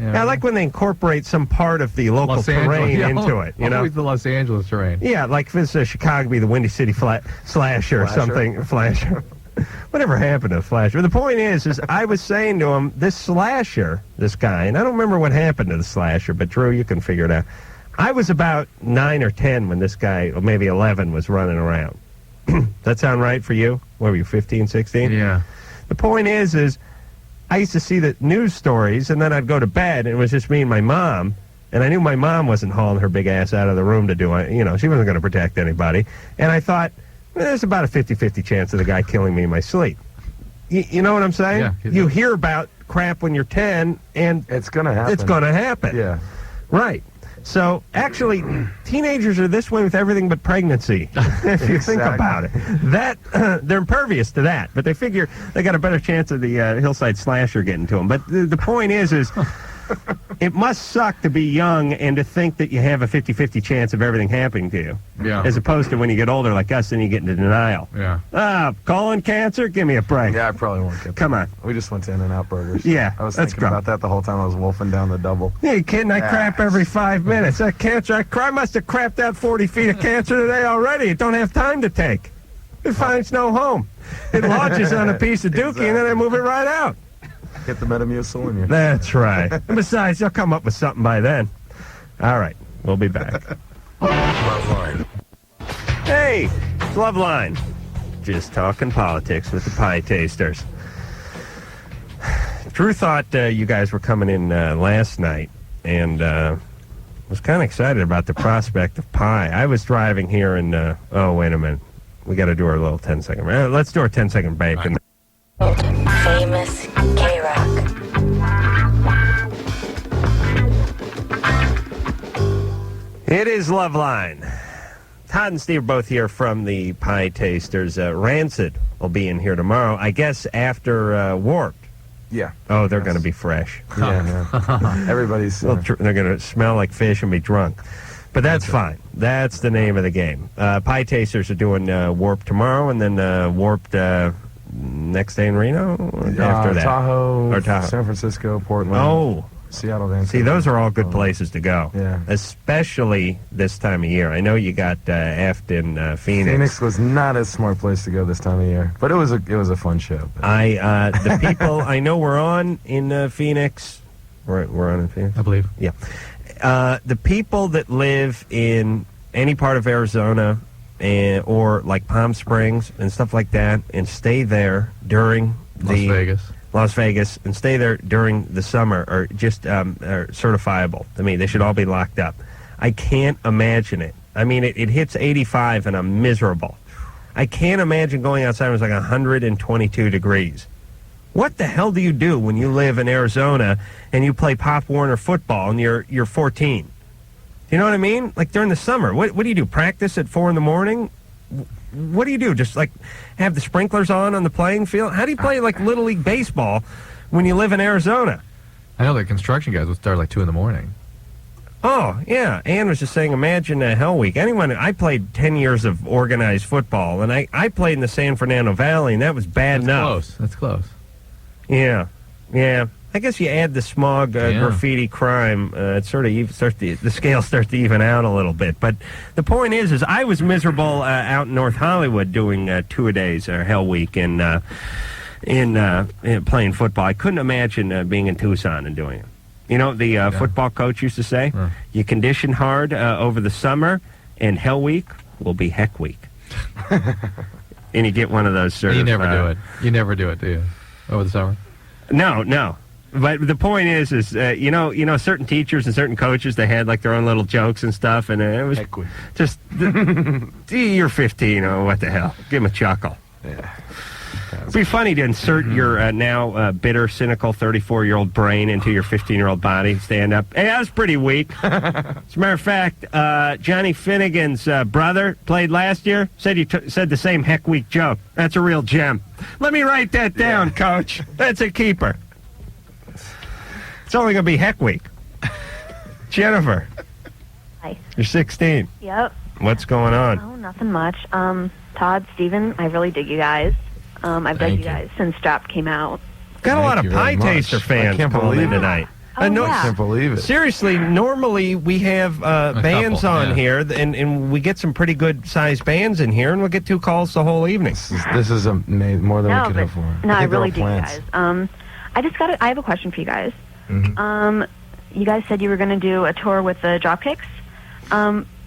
Speaker 1: Yeah, I like when they incorporate some part of the local terrain into it. You know,
Speaker 2: always the Los Angeles terrain.
Speaker 1: Yeah, like if it's Chicago, be the Windy City Slasher or something. Flasher. Whatever happened to the Flasher? The point is I was saying to him, this Slasher, this guy, and I don't remember what happened to the Slasher, but Drew, you can figure it out. I was about 9 or 10 when this guy, or maybe 11, was running around. That sound right for you? What were you, 15, 16?
Speaker 2: Yeah.
Speaker 1: The point is I used to see the news stories, and then I'd go to bed, and it was just me and my mom, and I knew my mom wasn't hauling her big ass out of the room to do it. You know, she wasn't going to protect anybody. And I thought, well, there's about a 50-50 chance of the guy killing me in my sleep. You know what I'm saying?
Speaker 3: Yeah.
Speaker 1: You hear about crap when you're 10, and
Speaker 3: it's going to happen.
Speaker 1: It's going to happen.
Speaker 3: Yeah.
Speaker 1: Right. So, actually, teenagers are this way with everything but pregnancy, if you think about it. They're impervious to that, but they figure they got a better chance of the Hillside Slasher getting to them. But the point is it must suck to be young and to think that you have a 50-50 chance of everything happening to you.
Speaker 2: Yeah.
Speaker 1: As opposed to when you get older like us, then you get into denial.
Speaker 2: Yeah.
Speaker 1: Colon cancer? Give me a break.
Speaker 3: Yeah, I probably won't get
Speaker 1: Come on.
Speaker 3: We just went to In-N-Out Burgers.
Speaker 1: Yeah,
Speaker 3: I was
Speaker 1: let's
Speaker 3: thinking
Speaker 1: go.
Speaker 3: about that the whole time I was wolfing down the double.
Speaker 1: Yeah, you kidding? I crap every 5 minutes. That cancer, I must have crapped out 40 feet of cancer today already. It don't have time to take. It finds no home. It lodges on a piece of dookie, and then I move it right out.
Speaker 3: Get the Metamucil in you.
Speaker 1: That's right. And besides, they'll come up with something by then. All right, we'll be back.
Speaker 7: Loveline.
Speaker 1: Hey, it's Loveline. Just talking politics with the Pietasters. Drew thought you guys were coming in last night, and was kind of excited about the prospect of pie. I was driving here, and oh, wait a minute. We got to do our little 10-second. Let's do our 10-second break.
Speaker 12: Right. Famous K-Rock.
Speaker 1: It is Loveline. Todd and Steve are both here from the Pietasters. Rancid will be in here tomorrow, I guess, after Warped.
Speaker 3: Yeah.
Speaker 1: Oh, they're going to be fresh.
Speaker 3: Yeah. Everybody's...
Speaker 1: they're going to smell like fish and be drunk. But that's fine. That's the name of the game. Pietasters are doing Warped tomorrow, and then Warped next day in Reno? After that?
Speaker 3: Tahoe,
Speaker 1: Or Tahoe.
Speaker 3: San Francisco, Portland.
Speaker 1: Oh,
Speaker 3: Seattle, Vancouver.
Speaker 1: See, those are all good places to go.
Speaker 3: Yeah.
Speaker 1: Especially this time of year. I know you got Aft in Phoenix.
Speaker 3: Phoenix was not a smart place to go this time of year, but it was a fun show.
Speaker 1: The people I know we're on in Phoenix. We're on in Phoenix,
Speaker 2: I believe.
Speaker 1: Yeah. The people that live in any part of Arizona or like Palm Springs and stuff like that, and stay there during Las Vegas, and stay there during the summer, are just are certifiable to me. They should all be locked up. I can't imagine it. I mean, it hits 85 and I'm miserable. I can't imagine going outside when it's like 122 degrees. What the hell do you do when you live in Arizona and you play Pop Warner football and you're 14? You know what I mean? Like during the summer, what do you do? Practice at 4 in the morning? What do you do? Just like have the sprinklers on the playing field? How do you play like Little League Baseball when you live in Arizona?
Speaker 2: I know the construction guys would start like 2 in the morning.
Speaker 1: Oh, yeah. Ann was just saying, imagine Hell Week. I played 10 years of organized football, and I played in the San Fernando Valley, and that was bad enough.
Speaker 2: That's close.
Speaker 1: Yeah. I guess you add the smog, graffiti, crime, it sort of the scale starts to even out a little bit. But the point is I was miserable out in North Hollywood doing 2-a-days or Hell Week in playing football. I couldn't imagine being in Tucson and doing it. You know, the football coach used to say, you condition hard over the summer, and Hell Week will be Heck Week. And you get one of those sort of...
Speaker 2: You never do it. You never do it, do you? Over the summer?
Speaker 1: No. But the point is you know, certain teachers and certain coaches, they had like their own little jokes and stuff, and it was just, you're 15, oh, what the hell? Give them a chuckle.
Speaker 3: Yeah.
Speaker 1: It'd be funny to insert your now bitter, cynical 34-year-old brain into your 15-year-old body. Stand up. Hey, that was pretty weak. As a matter of fact, Johnny Finnegan's brother played last year. Said you said the same Heck Week joke. That's a real gem. Let me write that down, Coach. That's a keeper. It's only going to be Heck Week. Jennifer.
Speaker 13: Hi.
Speaker 1: You're 16.
Speaker 13: Yep.
Speaker 1: What's going on?
Speaker 13: Oh, nothing much. Todd, Steven, I really dig you guys. I've dug you guys since Drop came out.
Speaker 1: Got a lot of Pie Taster fans calling in tonight.
Speaker 13: Oh, yeah.
Speaker 3: I can't believe it.
Speaker 1: Seriously, normally we have bands on here, and we get some pretty good-sized bands in here, and we'll get 2 calls the whole evening.
Speaker 3: This is more than we could hope for.
Speaker 13: No, I really do, you guys. I have a question for you guys.
Speaker 3: Mm-hmm.
Speaker 13: You guys said you were going to do a tour with the Dropkicks.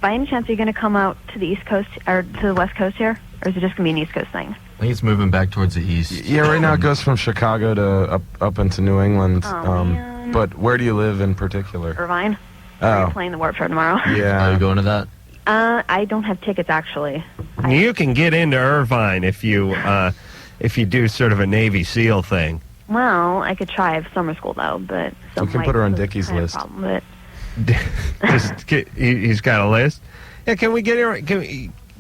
Speaker 13: By any chance, are you going to come out to the East Coast or to the West Coast here, or is it just going to be an East Coast thing?
Speaker 4: I think it's moving back towards the east.
Speaker 3: Yeah, right now it goes from Chicago to up into New England.
Speaker 13: Man.
Speaker 3: But where do you live in particular?
Speaker 13: Irvine.
Speaker 3: Oh.
Speaker 13: You're playing the Warped Tour tomorrow.
Speaker 3: Yeah.
Speaker 4: Are you going to that?
Speaker 13: I don't have tickets, actually.
Speaker 1: You can get into Irvine if you do sort of a Navy SEAL thing.
Speaker 13: Well, I could try. I have summer school, though, but...
Speaker 3: We can put her on Dickie's
Speaker 13: kind of
Speaker 3: list.
Speaker 13: Problem, but...
Speaker 1: He's got a list? Yeah, can we get her...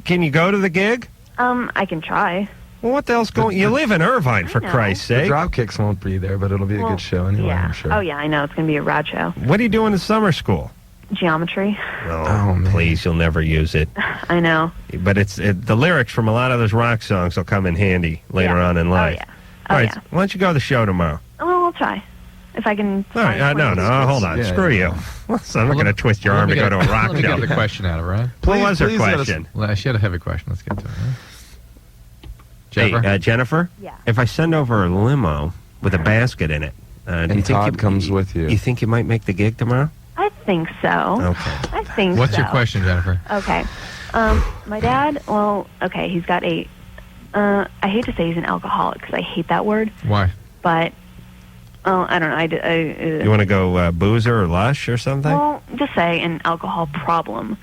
Speaker 1: Can you go to the gig?
Speaker 13: I can try.
Speaker 1: Well, what the hell's going... You live in Irvine, for Christ's sake.
Speaker 3: The Dropkicks won't be there, but it'll be a good show anyway,
Speaker 13: Yeah.
Speaker 3: I'm sure.
Speaker 13: Oh, yeah, I know. It's going to be a rad show.
Speaker 1: What do you do in the summer school?
Speaker 13: Geometry.
Speaker 1: Oh, man. Please, you'll never use it.
Speaker 13: I know.
Speaker 1: But the lyrics from a lot of those rock songs will come in handy later on in life.
Speaker 13: Oh, yeah.
Speaker 1: All right, why don't you go to the show tomorrow?
Speaker 13: Oh, I'll try. If I can...
Speaker 1: All right, no, hold on. Screw you. So I'm not going to twist your arm to go to a rock
Speaker 2: Let me
Speaker 1: show.
Speaker 2: get the question out of her, right?
Speaker 1: What was her question?
Speaker 2: She had a heavy question. Let's get to it. Right? Jennifer?
Speaker 1: Hey, Jennifer?
Speaker 13: Yeah.
Speaker 1: If I send over a limo with a basket in it, do you think
Speaker 3: Todd comes with you.
Speaker 1: You think you might make the gig tomorrow?
Speaker 13: I think so.
Speaker 1: Okay.
Speaker 13: I think
Speaker 2: What's
Speaker 13: so.
Speaker 2: your question, Jennifer?
Speaker 13: Okay. My dad, he's got a... I hate to say he's an alcoholic because I hate that word.
Speaker 2: Why?
Speaker 13: But, I don't know.
Speaker 1: You want to go boozer or lush or something?
Speaker 13: Well, just say an alcohol problem.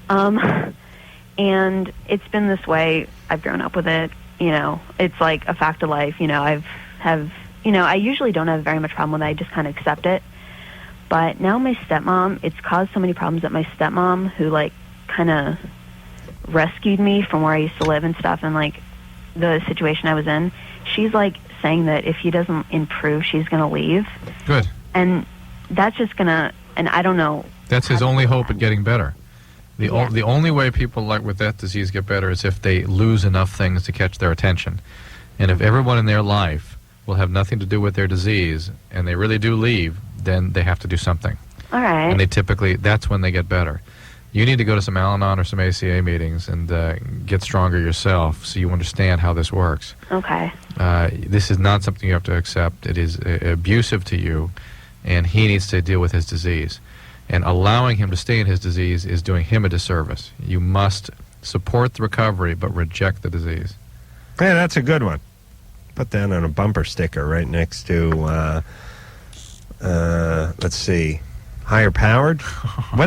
Speaker 13: And it's been this way. I've grown up with it. You know, it's like a fact of life. You know, I usually don't have very much problem with it. I just kind of accept it. But now my stepmom, it's caused so many problems that my stepmom, who, like, kind of rescued me from where I used to live and stuff, and, like, the situation I was in, she's, like, saying that if he doesn't improve, she's going to leave.
Speaker 2: Good.
Speaker 13: And that's just going to, and I don't know.
Speaker 2: That's his only hope at getting better. The only way people like with that disease get better is if they lose enough things to catch their attention. And if everyone in their life will will have nothing to do with their disease, and they really do leave, then they have to do something.
Speaker 13: All right.
Speaker 2: And they typically, that's when they get better. You need to go to some Al-Anon or some ACA meetings and get stronger yourself so you understand how this works.
Speaker 13: Okay.
Speaker 2: This is not something you have to accept. It is abusive to you, and he needs to deal with his disease. And allowing him to stay in his disease is doing him a disservice. You must support the recovery, but reject the disease.
Speaker 1: Yeah, that's a good one. Put that on a bumper sticker right next to, let's see, higher powered. How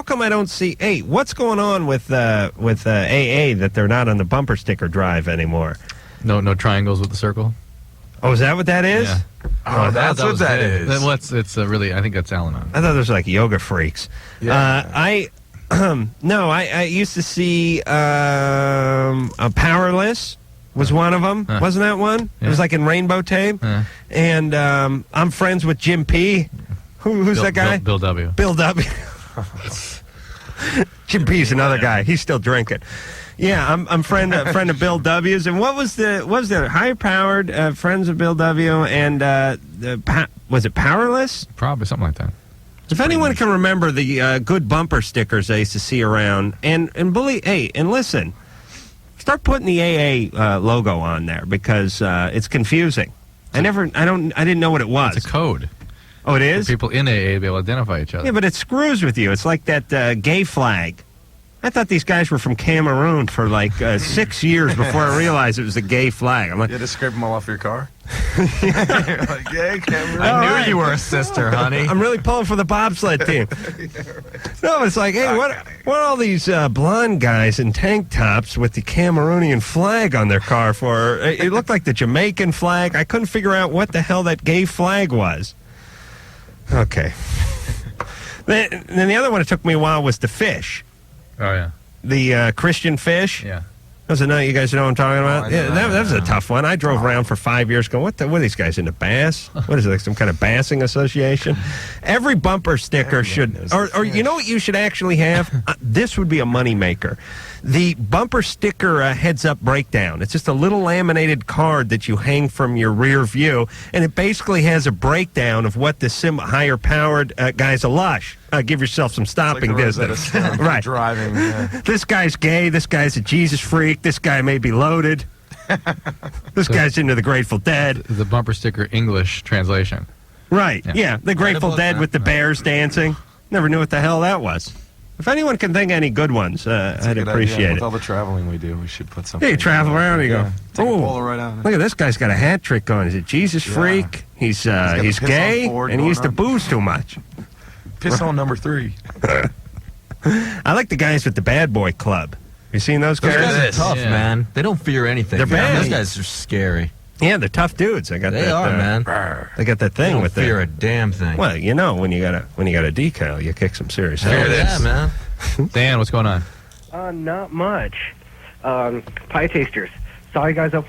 Speaker 1: come I don't see? Hey, what's going on with AA that they're not on the bumper sticker drive anymore?
Speaker 2: No triangles with the circle.
Speaker 1: Oh, is that what that is?
Speaker 2: Yeah.
Speaker 3: Oh, that's what that is.
Speaker 2: Well, it's really, I think that's Al-Anon.
Speaker 1: I thought those were like yoga freaks.
Speaker 3: Yeah.
Speaker 1: I used to see a Powerless was one of them. Wasn't that one?
Speaker 2: Yeah.
Speaker 1: It was like in Rainbow Tape. And I'm friends with Jim P. Who's that guy?
Speaker 2: Bill W.
Speaker 1: Bill W. Jim P's another guy. He's still drinking. Yeah, I'm friend of Bill W's. And what was the high powered friends of Bill W. and was it Powerless?
Speaker 2: Probably something like that.
Speaker 1: If anyone can remember the good bumper stickers I used to see around, and listen, start putting the AA logo on there because it's confusing. I didn't know what it was.
Speaker 2: It's a code.
Speaker 1: Oh, it is?
Speaker 2: For people in AA to be able to identify each other.
Speaker 1: Yeah, but it screws with you. It's like that gay flag. I thought these guys were from Cameroon for like 6 years before I realized it was a gay flag. I'm like,
Speaker 3: You had to scrape them all off your car? You're like, yeah, Cameron.
Speaker 1: I knew
Speaker 3: you were a sister, honey.
Speaker 1: I'm really pulling for the bobsled team. No, it's like, hey, what are all these blonde guys in tank tops with the Cameroonian flag on their car for? It looked like the Jamaican flag. I couldn't figure out what the hell that gay flag was. Okay. Then the other one it took me a while was the fish.
Speaker 2: Oh, yeah.
Speaker 1: The Christian fish.
Speaker 2: Yeah.
Speaker 1: You guys know what I'm talking about?
Speaker 3: I know
Speaker 1: that was a tough one. I drove around for 5 years going, what are these guys into bass? What is it, like some kind of bassing association? Every bumper sticker should, or you know what you should actually have? This would be a moneymaker. The bumper sticker heads-up breakdown. It's just a little laminated card that you hang from your rear view, and it basically has a breakdown of what the higher-powered guy's a lush. Give yourself some stopping distance. Right.
Speaker 3: Driving. Yeah.
Speaker 1: This guy's gay. This guy's a Jesus freak. This guy may be loaded. This guy's into the Grateful Dead.
Speaker 2: The bumper sticker English translation.
Speaker 1: Right. Yeah. The Grateful Dead with the bears dancing. Never knew what the hell that was. If anyone can think of any good ones, I'd appreciate it.
Speaker 3: With all the traveling we do, we should put something.
Speaker 1: Yeah, you travel around and you go,
Speaker 3: Take a
Speaker 1: oh,
Speaker 3: Polaroid out.
Speaker 1: look at this guy's got a hat trick on. He's a Jesus freak. He's
Speaker 3: got the piss on
Speaker 1: gay,
Speaker 3: board
Speaker 1: and he
Speaker 3: going
Speaker 1: used to
Speaker 3: on.
Speaker 1: booze too much.
Speaker 3: Piss on number 3.
Speaker 1: I like the guys with the Bad Boy Club. You seen those
Speaker 4: Those
Speaker 1: guys?
Speaker 4: guys are tough,
Speaker 2: Yeah.
Speaker 4: man. They don't fear anything.
Speaker 1: They're
Speaker 4: man.
Speaker 1: bad.
Speaker 4: Those guys are scary.
Speaker 1: Yeah, they're tough dudes. They
Speaker 4: are, man.
Speaker 1: They got that
Speaker 4: They
Speaker 1: thing
Speaker 4: don't
Speaker 1: with
Speaker 4: fear
Speaker 1: their.
Speaker 4: a damn thing.
Speaker 1: Well, when you got a decal, you kick some serious
Speaker 4: Hell
Speaker 1: ass.
Speaker 4: yeah, man.
Speaker 2: Dan, what's going on?
Speaker 14: Not much. Pietasters. Saw you guys up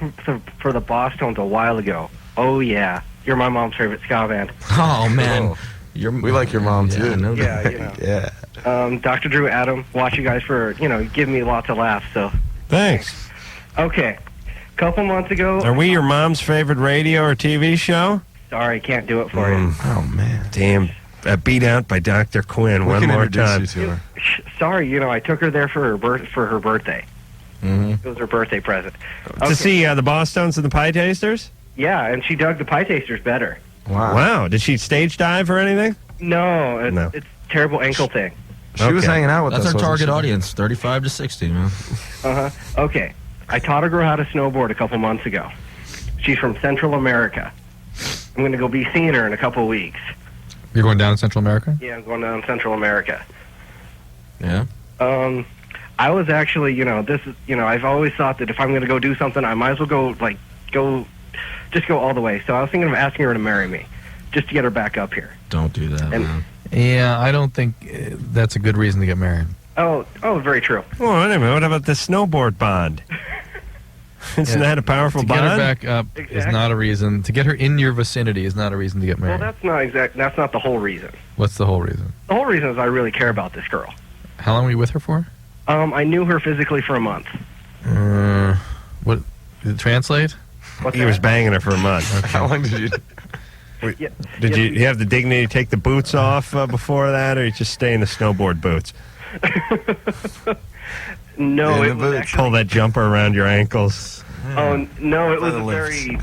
Speaker 14: for the Boston's a while ago. Oh, yeah. You're my mom's favorite ska band.
Speaker 4: Oh, man.
Speaker 3: We like your mom, too.
Speaker 4: I know
Speaker 14: Yeah,
Speaker 4: that.
Speaker 14: you know.
Speaker 3: Yeah.
Speaker 14: Dr. Drew, Adam, watch you guys for, giving me lots of laughs, so.
Speaker 1: Thanks.
Speaker 14: Okay. Couple months ago.
Speaker 1: Are we your mom's favorite radio or TV show?
Speaker 14: Sorry, can't do it for you.
Speaker 3: Oh, man.
Speaker 1: Damn. Beat out by Dr. Quinn
Speaker 3: We
Speaker 1: one
Speaker 3: can
Speaker 1: more
Speaker 3: introduce
Speaker 1: time.
Speaker 3: you to her.
Speaker 14: Sorry, I took her there for her birthday.
Speaker 4: Mm-hmm.
Speaker 14: It was her birthday present.
Speaker 1: To see the Boston's and the Pietasters?
Speaker 14: Yeah, and she dug the Pietasters better.
Speaker 3: Wow.
Speaker 1: Wow. Did she stage dive or anything?
Speaker 14: No,
Speaker 1: No.
Speaker 14: it's terrible ankle thing.
Speaker 3: She was
Speaker 1: Okay.
Speaker 3: hanging out with
Speaker 4: That's
Speaker 3: us.
Speaker 4: our
Speaker 3: wasn't
Speaker 4: target
Speaker 3: she?
Speaker 4: audience, 35 to 60, man.
Speaker 14: Okay. I taught a girl how to snowboard a couple months ago. She's from Central America. I'm going to go be seeing her in a couple weeks.
Speaker 2: You're going down in Central America?
Speaker 14: Yeah, I'm going down to Central America.
Speaker 4: Yeah?
Speaker 14: I was actually, this is, I've always thought that if I'm going to go do something, I might as well just go all the way. So I was thinking of asking her to marry me, just to get her back up here.
Speaker 4: Don't do that,
Speaker 14: And-
Speaker 4: man.
Speaker 2: Yeah, I don't think that's a good reason to get married.
Speaker 14: Oh, very true.
Speaker 1: Oh, wait a minute. What about the snowboard bond? Isn't that a powerful
Speaker 2: To
Speaker 1: bond?
Speaker 2: get her back up is
Speaker 14: Exactly.
Speaker 2: not a reason. To get her in your vicinity is not a reason to get
Speaker 14: Well,
Speaker 2: married.
Speaker 14: that's not the whole reason.
Speaker 2: What's the whole reason?
Speaker 14: The whole reason is I really care about this girl.
Speaker 2: How long were you with her for?
Speaker 14: I knew her physically for a month.
Speaker 2: What? Did it translate?
Speaker 1: He was banging her for a month.
Speaker 3: How long did you?
Speaker 1: Did you have the dignity to take the boots off before that, or you just stay in the snowboard boots?
Speaker 14: No, it was actually,
Speaker 1: pull that jumper around your ankles.
Speaker 14: Oh no, it was a very.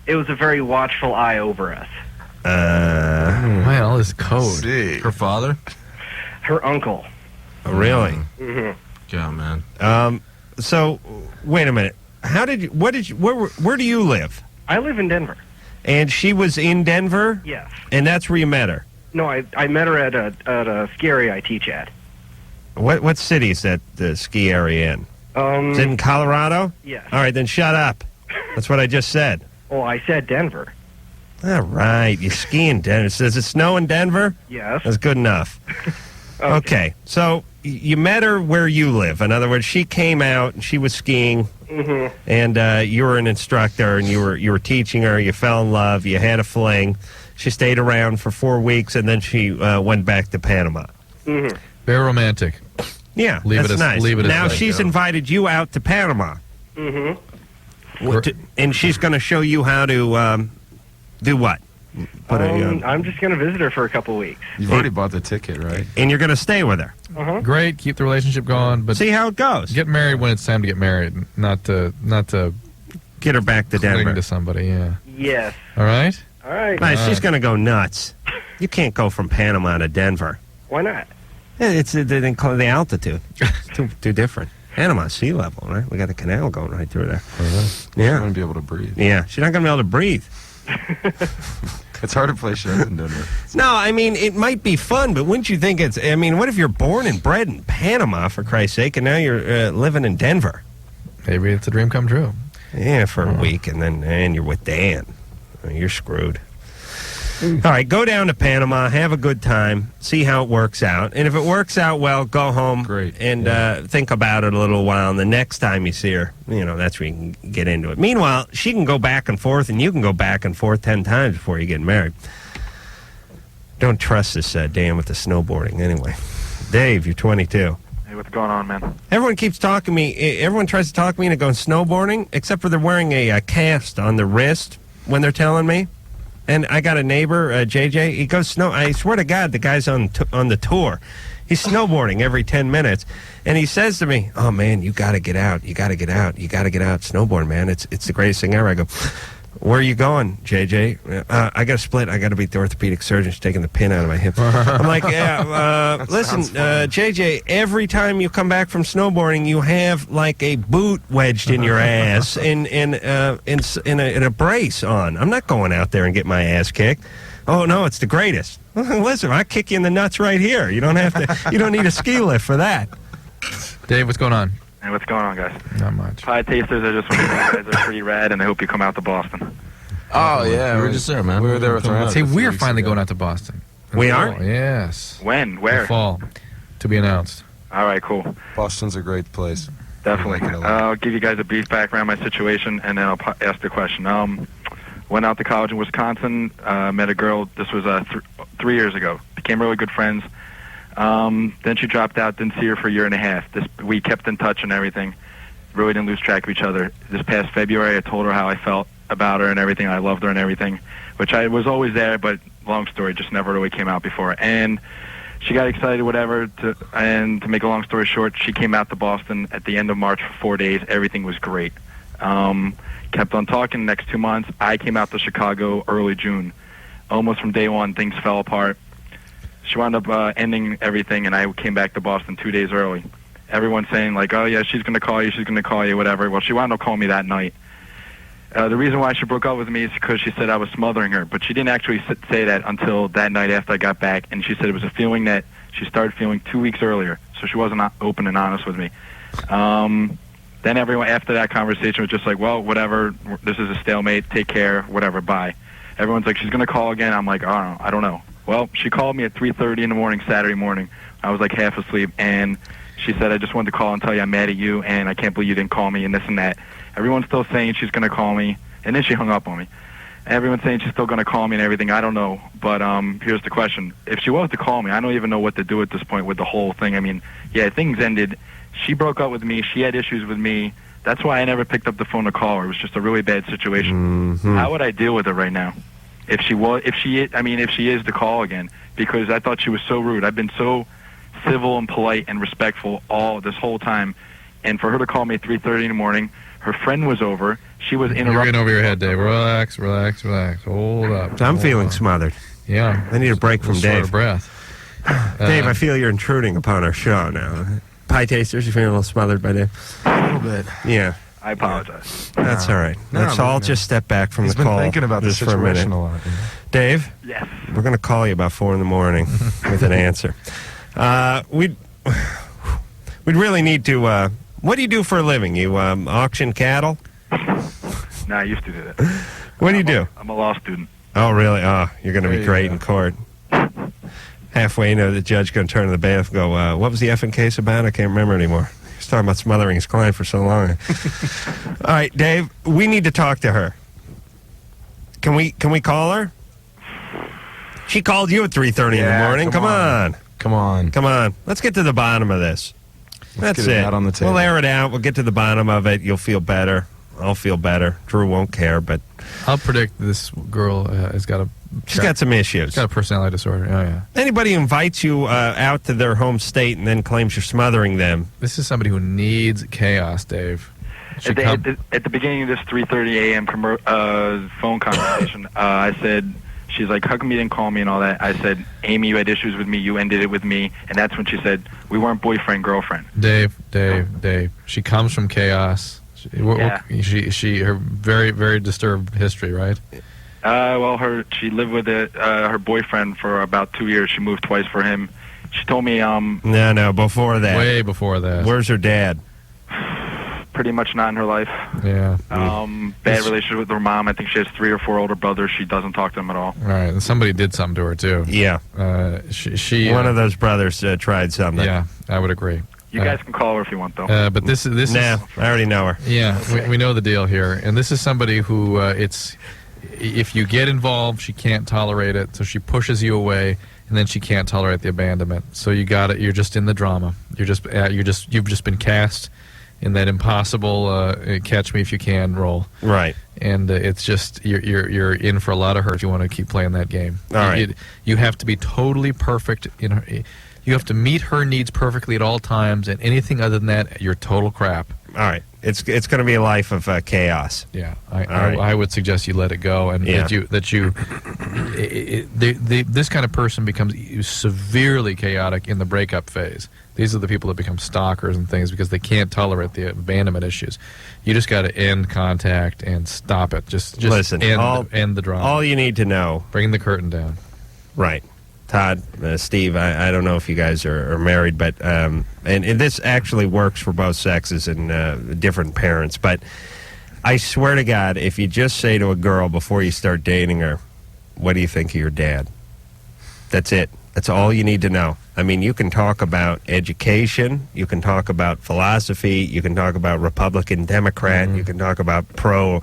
Speaker 14: It was a very watchful eye over us.
Speaker 2: Well, this code.
Speaker 4: Her father?
Speaker 14: Her uncle.
Speaker 1: Oh, really?
Speaker 14: Mm-hmm.
Speaker 4: Yeah, man.
Speaker 1: So, wait a minute. Where do you live?
Speaker 14: I live in Denver.
Speaker 1: And she was in Denver?
Speaker 14: Yes.
Speaker 1: And that's where you met her?
Speaker 14: No, I met her at a ski area I teach at.
Speaker 1: What city is that the ski area in? Is it in Colorado?
Speaker 14: Yes.
Speaker 1: All right, then shut up. That's what I just said.
Speaker 14: Oh, I said Denver.
Speaker 1: All right, you ski in Denver. Does it snow in Denver?
Speaker 14: Yes.
Speaker 1: That's good enough. Okay, so you met her where you live. In other words, she came out and she was skiing, and you were an instructor, and you were teaching her. You fell in love. You had a fling. She stayed around for 4 weeks, and then she went back to Panama.
Speaker 2: Very romantic.
Speaker 1: Yeah, that's nice. Now she's invited you out to Panama. And she's going to show you how to do what?
Speaker 14: I'm just going to visit her for a couple weeks.
Speaker 3: You've already bought the ticket, right?
Speaker 1: And you're going to stay with her.
Speaker 2: Great, keep the relationship going, but
Speaker 1: see how it goes.
Speaker 2: Get married when it's time to get married, not to
Speaker 1: get her back to Denver.
Speaker 2: Cling to somebody. Yeah.
Speaker 14: Yes.
Speaker 2: All right.
Speaker 14: All right.
Speaker 1: Nice. She's going to go nuts. You can't go from Panama to Denver.
Speaker 14: Why not?
Speaker 1: It's the altitude. It's too different. Panama sea level, right? We got a canal going right through there. Yeah.
Speaker 3: She's not going to be able to breathe.
Speaker 1: Yeah, she's not going to be able to breathe.
Speaker 3: It's hard to play shows in Denver.
Speaker 1: No, I mean, it might be fun, but wouldn't you think what if you're born and bred in Panama, for Christ's sake, and now you're living in Denver?
Speaker 2: Maybe it's a dream come true.
Speaker 1: Yeah, for a week, and you're with Dan. You're screwed. All right, go down to Panama, have a good time, see how it works out. And if it works out well, go home and think about it a little while. And the next time you see her, that's where you can get into it. Meanwhile, she can go back and forth, and you can go back and forth 10 times before you get married. Don't trust this Dan with the snowboarding anyway. Dave, you're 22.
Speaker 15: Hey, what's going on, man?
Speaker 1: Everyone keeps talking me. Everyone tries to talk me into going snowboarding, except for they're wearing a cast on the wrist when they're telling me. And I got a neighbor, JJ. He goes snow. I swear to God, the guy's on the tour. He's snowboarding every 10 minutes, and he says to me, "Oh man, you got to get out. You got to get out. You got to get out snowboard, man. It's the greatest thing ever." I go, "Where are you going, JJ?" I got to split. I got to beat the orthopedic surgeon. She's taking the pin out of my hip. I'm like, "Yeah, listen, JJ. Every time you come back from snowboarding, you have like a boot wedged in your ass and in a brace on. I'm not going out there and get my ass kicked. Oh no, it's the greatest. Listen, I kick you in the nuts right here. You don't have to. You don't need a ski lift for that."
Speaker 2: Dave, what's going on?
Speaker 15: Hey, what's going on, guys?
Speaker 2: Not much.
Speaker 15: Pietasters, I just want to say you guys are pretty rad, and I hope you come out to Boston.
Speaker 3: Oh, yeah.
Speaker 4: We were just there, man.
Speaker 3: We were there with Ryan.
Speaker 2: See, we're finally going out to Boston.
Speaker 1: We are?
Speaker 2: Yes.
Speaker 15: When? Where?
Speaker 2: The fall. To be announced.
Speaker 15: All right, cool.
Speaker 3: Boston's a great place.
Speaker 15: Definitely. I'll give you guys a brief background on my situation, and then I'll ask the question. Went out to college in Wisconsin, met a girl. This was 3 years ago. Became really good friends. Then she dropped out, didn't see her for a year and a half. We kept in touch and everything. Really didn't lose track of each other. This past February, I told her how I felt about her and everything. I loved her and everything, which I was always there, but long story, just never really came out before. And she got excited, whatever, and to make a long story short, she came out to Boston at the end of March for 4 days. Everything was great. Kept on talking. The next 2 months, I came out to Chicago early June. Almost from day one, things fell apart. She wound up ending everything, and I came back to Boston 2 days early. Everyone's saying, like, oh, yeah, she's going to call you, whatever. Well, she wound up calling me that night. The reason why she broke up with me is because she said I was smothering her, but she didn't actually say that until that night after I got back, and she said it was a feeling that she started feeling 2 weeks earlier, so she wasn't open and honest with me. Then everyone, after that conversation, was just like, well, whatever, this is a stalemate, take care, whatever, bye. Everyone's like, she's going to call again. I'm like, I don't know. Well, she called me at 3:30 in the morning, Saturday morning. I was like half asleep, and she said, I just wanted to call and tell you I'm mad at you, and I can't believe you didn't call me, and this and that. Everyone's still saying she's going to call me, and then she hung up on me. Everyone's saying she's still going to call me and everything. I don't know, but here's the question. If she was to call me, I don't even know what to do at this point with the whole thing. I mean, yeah, things ended She broke up with me. She had issues with me. That's why I never picked up the phone to call her. It was just a really bad situation. How would I deal with it right now? If she is to call again, because I thought she was so rude. I've been so civil and polite and respectful all this whole time, and for her to call me at 3:30 in the morning, her friend was over. She was interrupting.
Speaker 2: You're getting over your head, Dave. Relax, relax, relax. Hold up.
Speaker 1: I'm feeling smothered.
Speaker 2: Yeah.
Speaker 1: I need a break from
Speaker 2: Short
Speaker 1: Dave.
Speaker 2: of breath.
Speaker 1: Dave, I feel you're intruding upon our show now. Pie Tasters, you feeling a little smothered by Dave?
Speaker 4: A little bit.
Speaker 1: Yeah.
Speaker 15: I apologize.
Speaker 1: That's all right.
Speaker 3: No,
Speaker 1: Let's all just step back from
Speaker 3: He's
Speaker 1: the
Speaker 3: been
Speaker 1: call
Speaker 3: thinking about this
Speaker 1: just for a minute.
Speaker 3: situation a lot.
Speaker 1: Dave?
Speaker 15: Yes.
Speaker 1: We're going to call you about 4 in the morning with an answer. We'd really need to... what do you do for a living? You auction cattle?
Speaker 15: No, I used to do that.
Speaker 1: What do you do?
Speaker 15: I'm a law student.
Speaker 1: Oh, really? Oh, you're going to
Speaker 3: There
Speaker 1: be
Speaker 3: you
Speaker 1: great
Speaker 3: go.
Speaker 1: in court. Halfway, the judge going to turn to the bailiff and go, what was the effing case about? I can't remember anymore. He's talking about smothering his client for so long. All right, Dave, we need to talk to her. Can we call her? She called you at 3:30 in the morning. Come on.
Speaker 3: Come on.
Speaker 1: Come on. Let's get to the bottom of this.
Speaker 3: Let's
Speaker 1: That's
Speaker 3: get it
Speaker 1: it.
Speaker 3: out on the table.
Speaker 1: We'll air it out. We'll get to the bottom of it. You'll feel better. I'll feel better. Drew won't care, but
Speaker 2: I'll predict this girl has got a...
Speaker 1: she's got some issues.
Speaker 2: She's got a personality disorder. Oh, yeah.
Speaker 1: Anybody who invites you out to their home state and then claims you're smothering them.
Speaker 2: This is somebody who needs chaos, Dave.
Speaker 15: At the beginning of this 3:30 a.m. Phone conversation, I said, she's like, how come you didn't call me and all that? I said, Amy, you had issues with me. You ended it with me. And that's when she said, we weren't boyfriend, girlfriend.
Speaker 2: Dave. She comes from chaos. Her very, very disturbed history, right?
Speaker 15: Well, she lived with her boyfriend for about 2 years. She moved twice for him. She told me,
Speaker 1: No, before that.
Speaker 2: Way before that.
Speaker 1: Where's her dad?
Speaker 15: pretty much not in her life.
Speaker 2: Yeah.
Speaker 15: Bad relationship with her mom. I think she has 3 or 4 older brothers. She doesn't talk to them at all.
Speaker 2: All right, and somebody did something to her too.
Speaker 1: Yeah.
Speaker 2: She
Speaker 1: one of those brothers tried something.
Speaker 2: Yeah, I would agree.
Speaker 15: You guys can call her if you want, though.
Speaker 2: But this is...
Speaker 1: Nah, I already know her.
Speaker 2: Yeah, we know the deal here. And this is somebody who, if you get involved, she can't tolerate it, so she pushes you away, and then she can't tolerate the abandonment. So you got it. You're just in the drama. You've just been cast in that impossible catch me if you can role.
Speaker 1: Right.
Speaker 2: And it's just you're in for a lot of hurt if you want to keep playing that game.
Speaker 1: All right.
Speaker 2: You have to be totally perfect in her. You have to meet her needs perfectly at all times, and anything other than that, you're total crap.
Speaker 1: All right, it's going to be a life of chaos.
Speaker 2: Yeah, I would suggest you let it go, and this kind of person becomes severely chaotic in the breakup phase. These are the people that become stalkers and things because they can't tolerate the abandonment issues. You just got to end contact and stop it. Just
Speaker 1: listen.
Speaker 2: End the drama.
Speaker 1: All you need to know.
Speaker 2: Bring the curtain down.
Speaker 1: Right. Todd, Steve, I don't know if you guys are married, but and this actually works for both sexes and different parents, but I swear to God, if you just say to a girl before you start dating her, what do you think of your dad? That's it. That's all you need to know. I mean, you can talk about education, you can talk about philosophy, you can talk about Republican, Democrat, you can talk about pro-life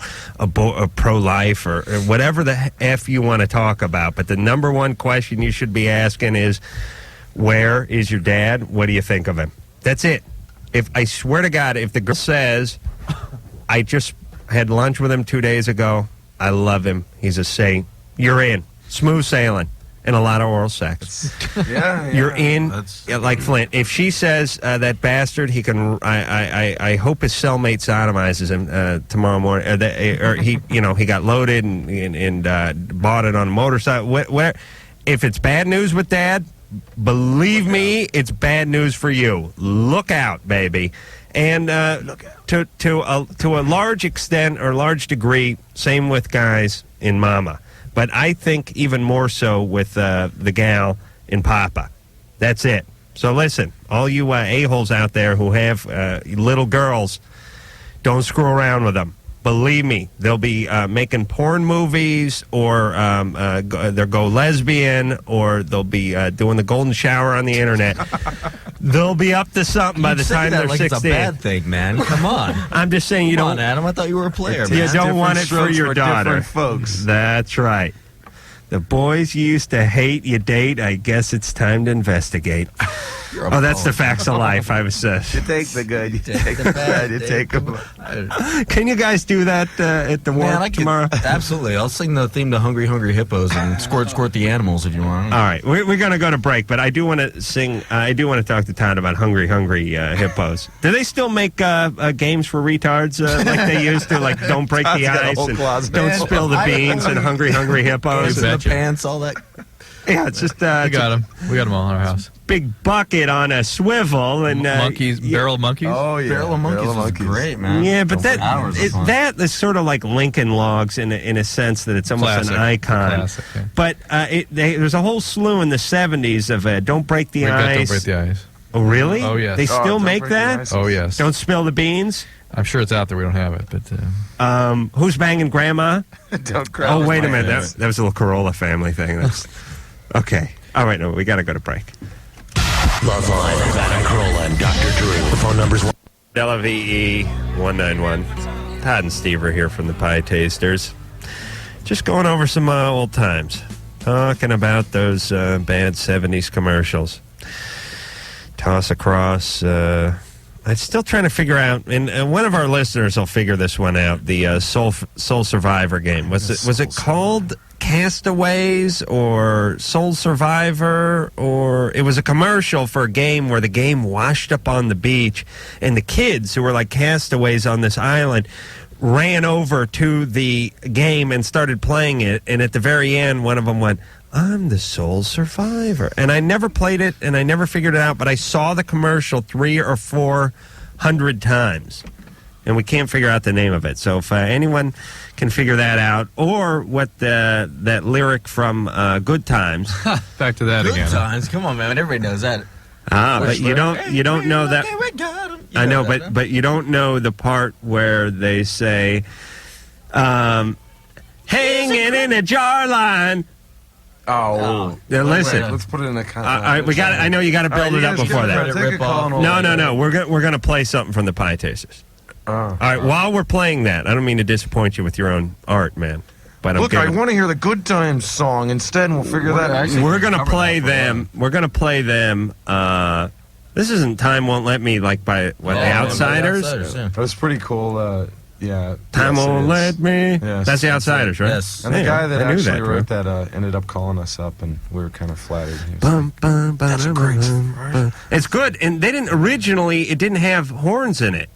Speaker 1: or whatever the F you want to talk about. But the number one question you should be asking is, where is your dad? What do you think of him? That's it. If I swear to God, if the girl says, I just had lunch with him 2 days ago, I love him, he's a saint, you're in. Smooth sailing. And a lot of oral sex.
Speaker 4: Yeah.
Speaker 1: You're in, like Flint. If she says that bastard, he can. I hope his cellmate sodomizes him tomorrow morning. Or he, he got loaded and bought it on a motorcycle. Where, if it's bad news with Dad, believe me, it's bad news for you. Look out, baby. And to a large extent or large degree, same with guys in Mama. But I think even more so with the gal in Papa. That's it. So listen, all you a-holes out there who have little girls, don't screw around with them. Believe me, they'll be making porn movies, or they'll go lesbian, or they'll be doing the golden shower on the internet. They'll be up to something by the time they're 16.
Speaker 16: It's a bad thing, man. Come on.
Speaker 1: I'm just saying you
Speaker 16: Come
Speaker 1: don't.
Speaker 16: on, Adam. I thought you were a player, man.
Speaker 1: You don't want it for your daughter.
Speaker 16: Different folks.
Speaker 1: That's right. The boys you used to hate, you date. I guess it's time to investigate. Oh, that's the facts of life. I was.
Speaker 3: You take the good, you take the bad, you take them.
Speaker 1: Can you guys do that at the war tomorrow?
Speaker 4: Absolutely. I'll sing the theme to Hungry Hungry Hippos and squirt the animals if you want.
Speaker 1: All right, we're going to go to break, but I do want to sing. I do want to talk to Todd about Hungry Hungry Hippos. Do they still make games for retards like they used to? Like Don't Break the Ice and Don't Spill the Beans and Hungry Hungry Hippos.
Speaker 4: The pants, all that.
Speaker 1: Yeah, it's just...
Speaker 2: we got them. We got them all in our house.
Speaker 1: Big bucket on a swivel and...
Speaker 2: monkeys, barrel of monkeys?
Speaker 3: Oh, yeah.
Speaker 4: Barrel of monkeys was great, man.
Speaker 1: Yeah, but that is sort of like Lincoln Logs in a sense that it's almost an icon.
Speaker 2: Classic, yeah.
Speaker 1: But there's a whole slew in the 70s of Don't Break the Ice.
Speaker 2: Don't Break the Ice.
Speaker 1: Oh, really?
Speaker 2: Oh, yes.
Speaker 1: They still make that?
Speaker 2: Oh, yes.
Speaker 1: Don't Spill the Beans?
Speaker 2: I'm sure it's out there. We don't have it, but...
Speaker 1: Who's Banging Grandma?
Speaker 3: Don't cry.
Speaker 1: Oh, wait a minute. That was a little Carolla family thing. That's okay. All right, no, we got to go to break.
Speaker 7: Loveline with Adam Carolla and Dr. Drew. The phone number's
Speaker 1: LVE 191. Todd and Steve are here from the Pietasters. Just going over some old times. Talking about those bad 70s commercials. Toss across... I'm still trying to figure out, and one of our listeners will figure this one out, the Soul Survivor game. Was it called Castaways or Soul Survivor? Or it was a commercial for a game where the game washed up on the beach, and the kids who were like castaways on this island ran over to the game and started playing it, and at the very end, one of them went, I'm the Soul Survivor. And I never played it, and I never figured it out, but I saw the commercial 300 or 400 times, and we can't figure out the name of it. So if anyone can figure that out, or what that lyric from Good Times.
Speaker 2: Back to that again.
Speaker 4: Good Times? Come on, man. Everybody knows that.
Speaker 1: But you don't know that.
Speaker 4: We got 'em.
Speaker 1: I know, but you don't know the part where they say, hanging in a jar line.
Speaker 3: Oh,
Speaker 1: listen.
Speaker 3: Let's put it in a kind
Speaker 1: we got. I know you got to build it up before that. No. We're gonna play something from the Pietasters. All right. While we're playing that, I don't mean to disappoint you with your own art, man. But
Speaker 3: look, I want to hear the Good Times song instead, and we'll figure that out.
Speaker 1: We're gonna play them. We're gonna play them. This isn't Time Won't Let Me, like by the Outsiders.
Speaker 3: That was pretty cool. Yeah.
Speaker 1: Time Won't Let Me.
Speaker 3: Yes.
Speaker 1: That's the Outsiders, right?
Speaker 3: Yes. And the guy that actually wrote that ended up calling us up, and we were kind of flattered. That's great.
Speaker 1: It's good, and they didn't originally. It didn't have horns in it.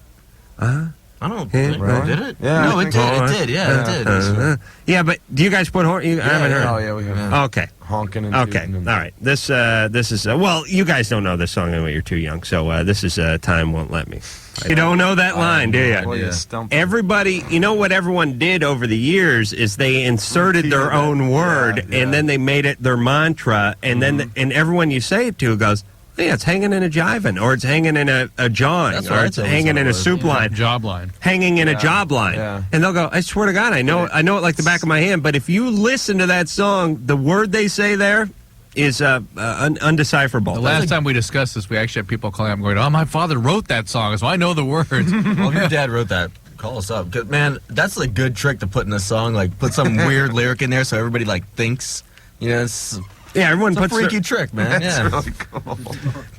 Speaker 4: I don't think did it?
Speaker 3: Yeah,
Speaker 4: no, it did. Yeah, it did.
Speaker 1: Yeah, but do you guys put horns? I haven't heard.
Speaker 3: Oh, yeah, we have.
Speaker 1: Okay.
Speaker 3: Honking and
Speaker 1: okay. All right. This is well, you guys don't know this song anyway. You're too young. So this is Time Won't Let Me. You don't know that line, do you?
Speaker 3: Well, yeah.
Speaker 1: Everybody, you know what everyone did over the years is they inserted their own word, and then they made it their mantra, and then and everyone you say it to goes, yeah, it's hanging in a jiving, or it's hanging in a jawing, or it's hanging in a soup line.
Speaker 2: Job line.
Speaker 1: Hanging in a job line.
Speaker 3: Yeah.
Speaker 1: And they'll go, I swear to God, I know it like the back of my hand, but if you listen to that song, the word they say there is undecipherable.
Speaker 2: The last time we discussed this, we actually had people calling up going, oh, my father wrote that song, so I know the words.
Speaker 4: Well, if your dad wrote that, call us up. 'Cause, man, that's a good trick to put in a song, like put some weird lyric in there so everybody like thinks, it's...
Speaker 1: Yeah, everyone puts
Speaker 4: a freaky trick, man.
Speaker 3: That's really cool.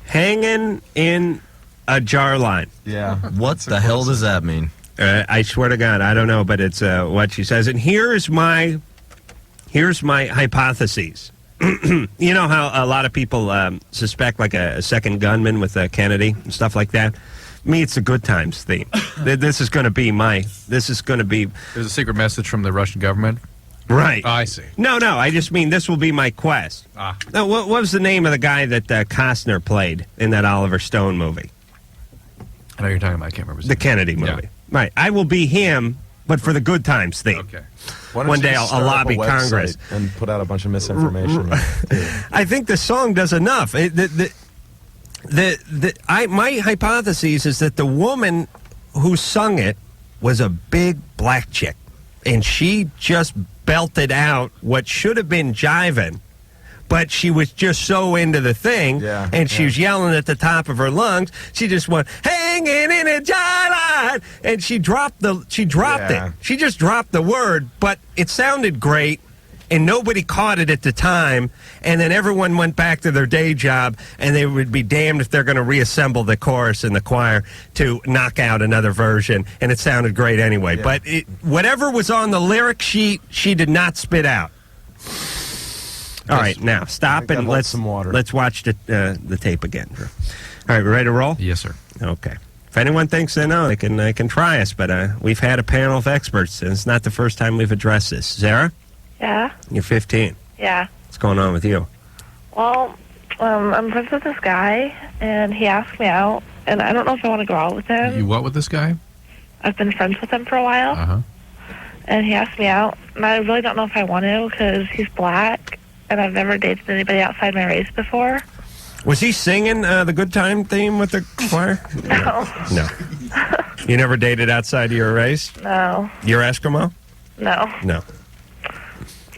Speaker 1: Hanging in a jar line.
Speaker 3: Yeah.
Speaker 4: What the hell does that mean?
Speaker 1: I swear to God, I don't know, but it's what she says. And here's my hypotheses. You know how a lot of people suspect like a second gunman with Kennedy and stuff like that? Me, it's a Good Times theme. This is going to be There's
Speaker 2: a secret message from the Russian government.
Speaker 1: Right.
Speaker 2: Oh, I see.
Speaker 1: No, I just mean this will be my quest. Now, what was the name of the guy that Costner played in that Oliver Stone movie?
Speaker 2: I know you're talking about, I can't remember.
Speaker 1: The Kennedy movie. Yeah. Right. I will be him, but for the Good Times theme.
Speaker 2: Okay.
Speaker 1: One day I'll lobby Congress.
Speaker 3: And put out a bunch of misinformation.
Speaker 1: I think the song does enough. My hypothesis is that the woman who sung it was a big black chick, and she just belted out what should have been jiving, but she was just so into the thing, and she was yelling at the top of her lungs. She just went, hanging in a jar line, and she dropped it. She just dropped the word, but it sounded great, and nobody caught it at the time, and then everyone went back to their day job, and they would be damned if they're going to reassemble the chorus and the choir to knock out another version, and it sounded great anyway. But whatever was on the lyric sheet, she did not spit out. All right, now stop and let's
Speaker 3: some water.
Speaker 1: Let's watch the tape again. All right, we ready to roll?
Speaker 2: Yes, sir.
Speaker 1: Okay. If anyone thinks they know, they can try us, but we've had a panel of experts, and it's not the first time we've addressed this. Sarah?
Speaker 6: Yeah?
Speaker 1: You're 15.
Speaker 6: Yeah.
Speaker 1: What's going on with you?
Speaker 6: Well, I'm friends with this guy, and he asked me out, and I don't know if I want to go out with him.
Speaker 2: You what with this guy?
Speaker 6: I've been friends with him for a while,
Speaker 2: Uh-huh.
Speaker 6: and he asked me out, and I really don't know if I want to because he's black, and I've never dated anybody outside my race before.
Speaker 1: Was he singing the Good Time theme with the choir?
Speaker 6: No.
Speaker 1: No. You never dated outside of your race?
Speaker 6: No.
Speaker 1: You're Eskimo?
Speaker 6: No.
Speaker 1: No.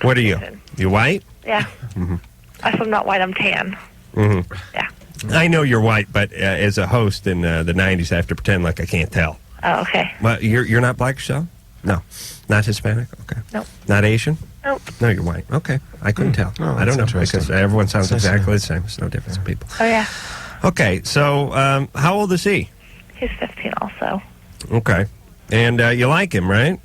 Speaker 1: What are you? You white?
Speaker 6: Yeah.
Speaker 1: Mm-hmm.
Speaker 6: If I'm not white, I'm tan.
Speaker 1: Mm-hmm.
Speaker 6: Yeah.
Speaker 1: I know you're white, but as a host in the 90s, I have to pretend like I can't tell.
Speaker 6: Oh, okay.
Speaker 1: Well, you're not black yourself? No. Not Hispanic? Okay.
Speaker 6: Nope.
Speaker 1: Not Asian?
Speaker 6: Nope.
Speaker 1: No, you're white. Okay. I couldn't tell.
Speaker 3: Oh,
Speaker 1: I don't know,
Speaker 3: that's interesting.
Speaker 1: because everyone sounds
Speaker 3: That's nice to
Speaker 1: exactly
Speaker 3: know.
Speaker 1: the same. There's no difference in people.
Speaker 6: Oh, yeah.
Speaker 1: Okay, so how old is he?
Speaker 6: He's 15 also.
Speaker 1: Okay. And you like him, right?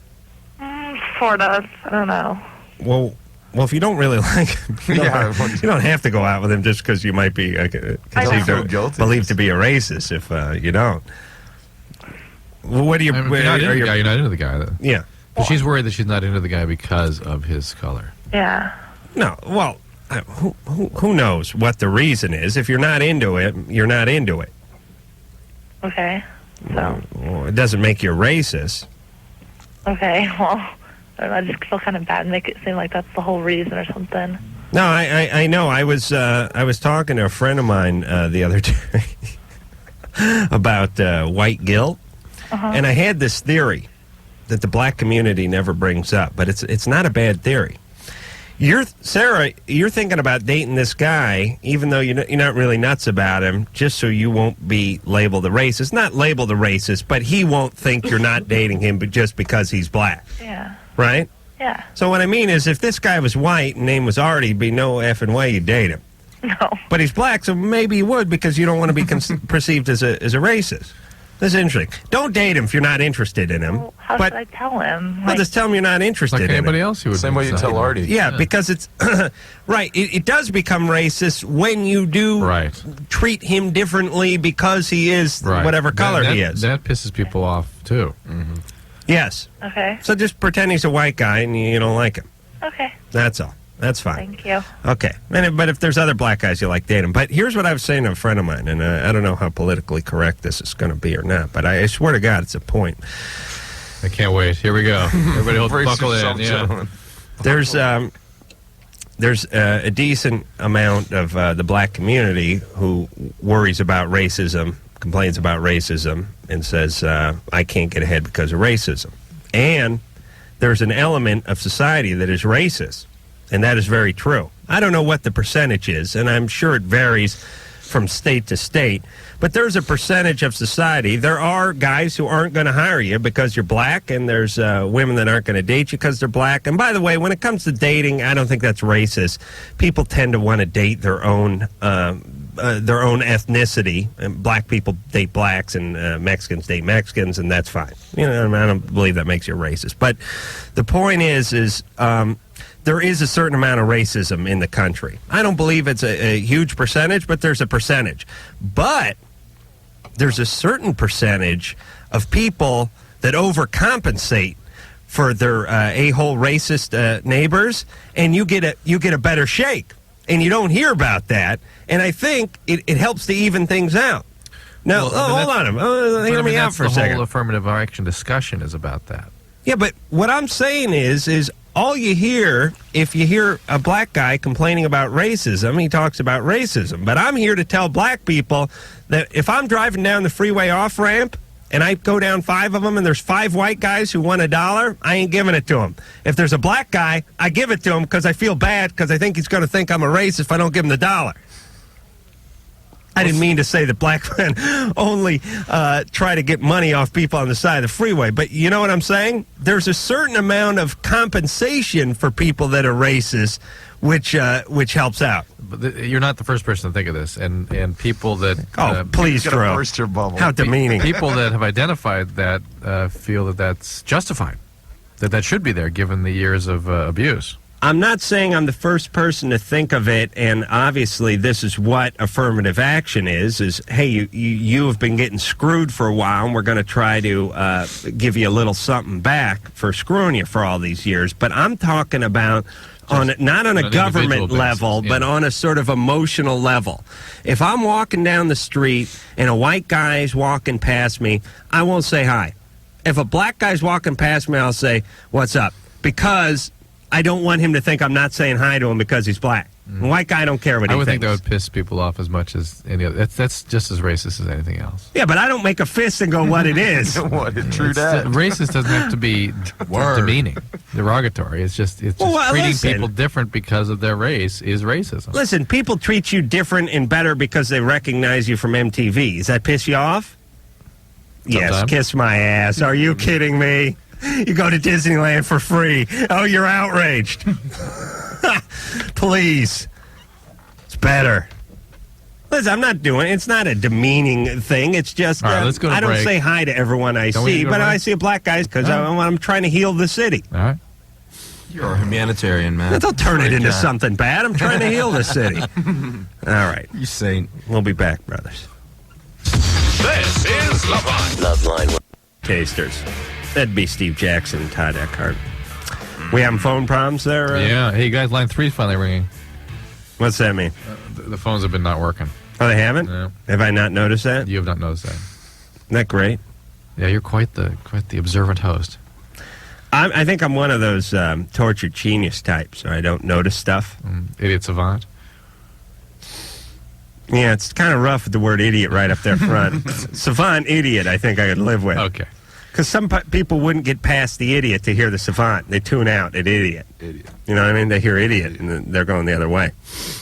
Speaker 6: Sort of. I don't know.
Speaker 1: Well, if you don't really like him, you don't have to go out with him just because you might be believed to be a racist if you don't. Well, what do you...
Speaker 2: I mean, if you're not into the guy, you're not into the guy. Then.
Speaker 1: Yeah.
Speaker 2: But she's worried that she's not into the guy because of his color.
Speaker 6: Yeah.
Speaker 1: No, well, who knows what the reason is? If you're not into it, you're not into it.
Speaker 6: Okay. So.
Speaker 1: Well, it doesn't make you a racist.
Speaker 6: Okay. Well, I don't know. I just feel kind of bad and make it seem like that's the whole reason or something.
Speaker 1: No, I know. I was talking to a friend of mine the other day about white guilt, and I had this theory that the black community never brings up, but it's not a bad theory. Sarah, you're thinking about dating this guy, even though you're not really nuts about him, just so you won't be labeled a racist. Not labeled a racist, but he won't think you're not dating him just because he's black.
Speaker 6: Yeah.
Speaker 1: Right?
Speaker 6: Yeah.
Speaker 1: So what I mean is, if this guy was white and name was Artie, it'd be no effing way you'd date him.
Speaker 6: No.
Speaker 1: But he's black, so maybe you would because you don't want to be perceived as a racist. That's interesting. Don't date him if you're not interested in him.
Speaker 6: Well, how should I tell him?
Speaker 1: Well, just tell him you're not interested in him.
Speaker 2: Like anybody else who would.
Speaker 3: Same way you tell Artie.
Speaker 1: Yeah, because it's... right, it does become racist when you do treat him differently because he is whatever color he is.
Speaker 2: That pisses people off, too.
Speaker 3: Mm-hmm.
Speaker 1: Yes.
Speaker 6: Okay.
Speaker 1: So just pretend he's a white guy and you don't like him.
Speaker 6: Okay.
Speaker 1: That's all. That's fine.
Speaker 6: Thank you.
Speaker 1: Okay. But if there's other black guys you like, date them. But here's what I was saying to a friend of mine, and I don't know how politically correct this is going to be or not, but I swear to God it's a point.
Speaker 2: I can't wait. Here we go. Everybody hold buckle in. Yeah.
Speaker 1: There's a decent amount of the black community who worries about racism, complains about racism, and says, I can't get ahead because of racism. And there's an element of society that is racist. And that is very true. I don't know what the percentage is, and I'm sure it varies from state to state, but there's a percentage of society. There are guys who aren't going to hire you because you're black, and there's women that aren't going to date you because they're black. And by the way, when it comes to dating, I don't think that's racist. People tend to want to date their own ethnicity. And black people date blacks, and Mexicans date Mexicans, and that's fine. You know, I don't believe that makes you racist. But the point is there is a certain amount of racism in the country. I don't believe it's a huge percentage, but there's a percentage. But there's a certain percentage of people that overcompensate for their a-hole racist neighbors, and you get a better shake. And you don't hear about that. And I think it helps to even things out. Now, hold on. Hear me out for a second.
Speaker 2: The whole affirmative action discussion is about that.
Speaker 1: Yeah, but what I'm saying is all you hear, if you hear a black guy complaining about racism, he talks about racism. But I'm here to tell black people that if I'm driving down the freeway off-ramp and I go down 5 of them and there's 5 white guys who want $1, I ain't giving it to him. If there's a black guy, I give it to him because I feel bad because I think he's going to think I'm a racist if I don't give him the $1. I didn't mean to say that black men only try to get money off people on the side of the freeway, but you know what I'm saying? There's a certain amount of compensation for people that are racist, which helps out.
Speaker 2: But you're not the first person to think of this, and people that
Speaker 1: please, Drew.
Speaker 3: Burst your bubble.
Speaker 1: How demeaning.
Speaker 2: People that have identified that feel that that's justified, that should be there given the years of abuse.
Speaker 1: I'm not saying I'm the first person to think of it, and obviously this is what affirmative action is hey, you have been getting screwed for a while, and we're going to try to give you a little something back for screwing you for all these years. But I'm talking about not on a government level, but on a sort of emotional level. If I'm walking down the street and a white guy's walking past me, I won't say hi. If a black guy's walking past me, I'll say, "What's up?" Because I don't want him to think I'm not saying hi to him because he's black. A white guy, I don't care what he thinks.
Speaker 2: I would think that would piss people off as much as any other. That's just as racist as anything else.
Speaker 1: Yeah, but I don't make a fist and go, what it is.
Speaker 3: True that.
Speaker 2: Racist doesn't have to be demeaning, derogatory. It's just treating people different because of their race is racism.
Speaker 1: Listen, people treat you different and better because they recognize you from MTV. Does that piss you off?
Speaker 2: Sometimes.
Speaker 1: Yes, kiss my ass. Are you kidding me? You go to Disneyland for free. Oh, you're outraged. Please. It's better. Listen, I'm not doing it. It's not a demeaning thing. It's just,
Speaker 2: right, let's go to
Speaker 1: I don't
Speaker 2: break.
Speaker 1: say hi to everyone I see, but I see a black guy because I'm trying to heal the city.
Speaker 2: All right.
Speaker 4: You're a humanitarian, man.
Speaker 1: Don't turn it into something bad. I'm trying to heal the city. All right.
Speaker 3: You saint.
Speaker 1: We'll be back, brothers.
Speaker 7: This is Loveline.
Speaker 1: Tasters. That'd be Steve Jackson and Todd Eckhart. We having phone problems there?
Speaker 2: Yeah. Hey, guys, line 3's finally ringing.
Speaker 1: What's that mean?
Speaker 2: The phones have been not working.
Speaker 1: Oh, they haven't?
Speaker 2: No.
Speaker 1: Have I not noticed that?
Speaker 2: You have not noticed that.
Speaker 1: Isn't that great?
Speaker 2: Yeah, you're quite the observant host.
Speaker 1: I think I'm one of those tortured genius types. I don't notice stuff.
Speaker 2: Idiot savant.
Speaker 1: Yeah, it's kind of rough with the word idiot right up there front. Savant, idiot, I think I could live with.
Speaker 2: Okay.
Speaker 1: Because some people wouldn't get past the idiot to hear the savant. They tune out at idiot.
Speaker 3: Idiot.
Speaker 1: You know what I mean? They hear idiot, and then they're going the other way.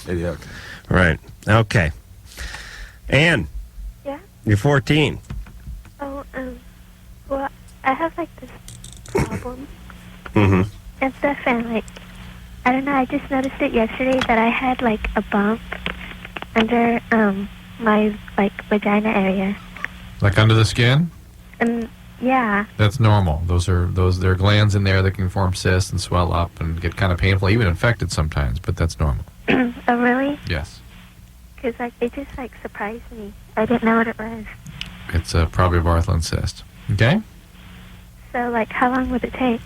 Speaker 3: Idiot. Okay.
Speaker 1: Right. Okay. Ann.
Speaker 6: Yeah?
Speaker 1: You're 14.
Speaker 6: Oh, well, I have, like, this problem
Speaker 1: Mm-hmm.
Speaker 6: and stuff, and, like, I don't know, I just noticed it yesterday that I had, like, a bump under, my, like, vagina area.
Speaker 2: Like under the skin?
Speaker 6: And, yeah.
Speaker 2: That's normal. There are glands in there that can form cysts and swell up and get kind of painful, even infected sometimes, but that's normal.
Speaker 6: Oh, really?
Speaker 2: Yes.
Speaker 6: Because, like, it just, like, surprised me. I didn't know what it was.
Speaker 2: It's probably a Bartholin cyst. Okay?
Speaker 6: So, like, how long would it take?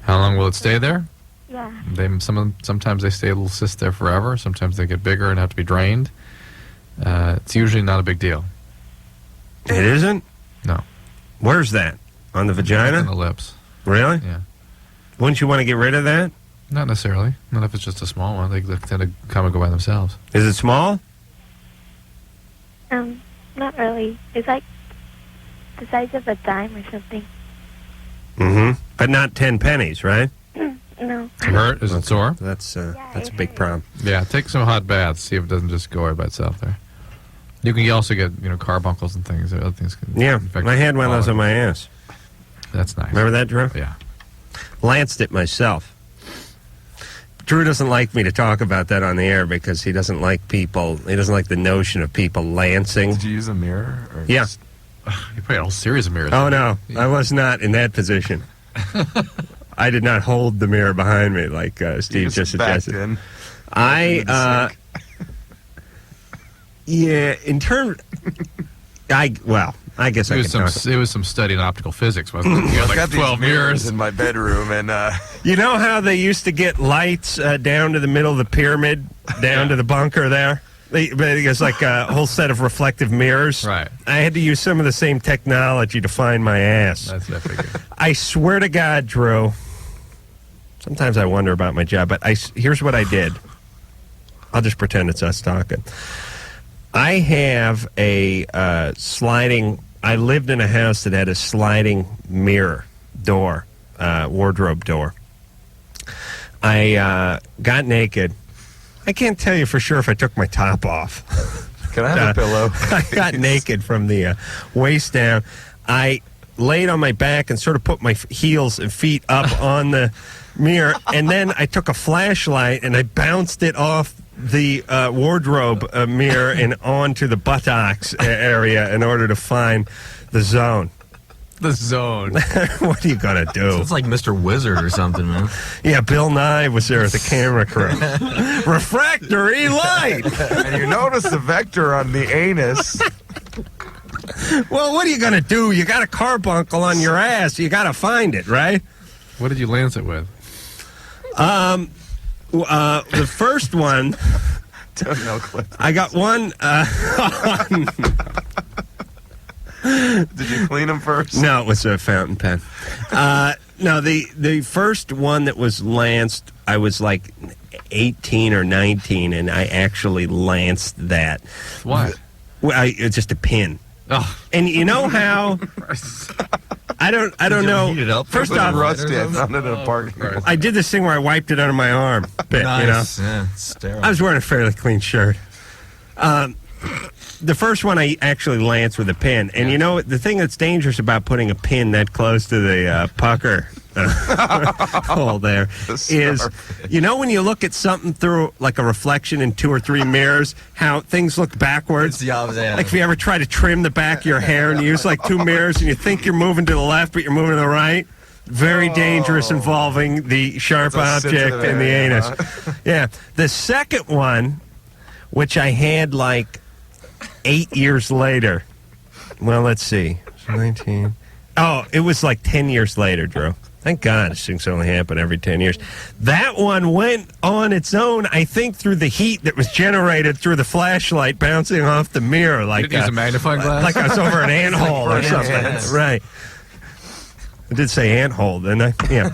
Speaker 2: How long will it stay there?
Speaker 6: Yeah.
Speaker 2: Sometimes they stay a little cyst there forever. Sometimes they get bigger and have to be drained. It's usually not a big deal.
Speaker 1: It isn't?
Speaker 2: No.
Speaker 1: Where's that? On the vagina?
Speaker 2: On the lips.
Speaker 1: Really?
Speaker 2: Yeah.
Speaker 1: Wouldn't you want to get rid of that?
Speaker 2: Not necessarily. Not if it's just a small one. They tend to come and go by themselves.
Speaker 1: Is it small?
Speaker 6: Not really. It's like the size of a dime or something.
Speaker 1: Mm-hmm. But not 10 pennies, right?
Speaker 6: No.
Speaker 2: It hurt? Is it sore?
Speaker 1: That's a big problem.
Speaker 2: Yeah, take some hot baths. See if it doesn't just go away by itself there. You can also get, carbuncles and things. Other things can infect
Speaker 1: I had one of those
Speaker 2: quality.
Speaker 1: on my ass.
Speaker 2: That's nice.
Speaker 1: Remember that, Drew?
Speaker 2: Yeah.
Speaker 1: Lanced it myself. Drew doesn't like me to talk about that on the air because he doesn't like people. He doesn't like the notion of people lancing.
Speaker 3: Did you use a mirror? Or
Speaker 1: Yeah.
Speaker 2: You put a whole series of mirrors.
Speaker 1: Oh, no. I was not in that position. I did not hold the mirror behind me like Steve just suggested.
Speaker 3: In.
Speaker 1: Yeah, in terms... I guess I could talk.
Speaker 2: It was some study in optical physics, wasn't it? You had like 12 mirrors
Speaker 3: in my bedroom, and
Speaker 1: you know how they used to get lights down to the middle of the pyramid, down to the bunker there? There's like a whole set of reflective mirrors.
Speaker 2: Right.
Speaker 1: I had to use some of the same technology to find my ass.
Speaker 2: That's what I figured.
Speaker 1: I swear to God, Drew, sometimes I wonder about my job, but here's what I did. I'll just pretend it's us talking. I have a sliding... I lived in a house that had a sliding mirror door, wardrobe door. I got naked. I can't tell you for sure if I took my top off.
Speaker 3: Can I have a pillow?
Speaker 1: I got naked from the waist down. I laid on my back and sort of put my heels and feet up on the mirror, and then I took a flashlight and I bounced it off the wardrobe mirror and onto the buttocks area in order to find the zone.
Speaker 2: The zone.
Speaker 1: What are you going to do?
Speaker 4: It's like Mr. Wizard or something, man.
Speaker 1: Yeah, Bill Nye was there at the camera crew. Refractory light!
Speaker 3: And you notice the vector on the anus.
Speaker 1: Well, what are you going to do? You got a carbuncle on your ass. You got to find it, right?
Speaker 2: What did you lance it with?
Speaker 1: The first one...
Speaker 3: Don't know, Cliff.
Speaker 1: I got one on...
Speaker 3: Did you clean them first?
Speaker 1: No, it was a fountain pen. No, the first one that was lanced, I was like 18 or 19, and I actually lanced that.
Speaker 2: What?
Speaker 1: Well, it's just a pin.
Speaker 2: Oh.
Speaker 1: And you know how? I don't know.
Speaker 4: Heat it up?
Speaker 1: First
Speaker 3: It was
Speaker 1: off,
Speaker 3: rusty. I found it in a parking lot.
Speaker 1: I did this thing where I wiped it under my arm. Bit,
Speaker 4: Nice.
Speaker 1: You know?
Speaker 4: Yeah, it's sterile.
Speaker 1: I was wearing a fairly clean shirt. The first one I actually lanced with a pin. And you know, the thing that's dangerous about putting a pin that close to the pucker hole there is, you know, when you look at something through like a reflection in 2 or 3 mirrors, how things look backwards?
Speaker 16: It's the opposite.
Speaker 1: Like if you ever try to trim the back of your hair and you use like 2 mirrors and you think you're moving to the left, but you're moving to the right. Very dangerous, involving the sharp object in the anus. Yeah. The second one, which I had like 8 years later. Well, let's see. 19. Oh, it was like 10 years later, Drew. Thank God this thing's only happen every 10 years. That one went on its own, I think, through the heat that was generated through the flashlight bouncing off the mirror. Like,
Speaker 2: Did you use a magnifying glass?
Speaker 1: Like I was over an anthole or something.
Speaker 4: Yes.
Speaker 1: Right. I did say anthole, didn't I? Yeah.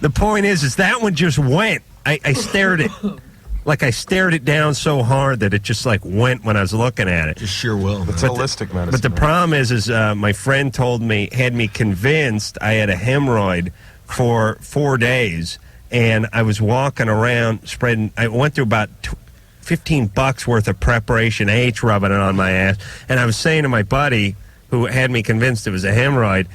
Speaker 1: The point is that one just went. I stared it. Like I stared it down so hard that it just like went when I was looking at it.
Speaker 4: Just sheer will.
Speaker 3: It's holistic medicine.
Speaker 1: But the problem is my friend had me convinced I had a hemorrhoid for 4 days, and I was walking around spreading. I went through about $15 worth of Preparation H, rubbing it on my ass, and I was saying to my buddy who had me convinced it was a hemorrhoid,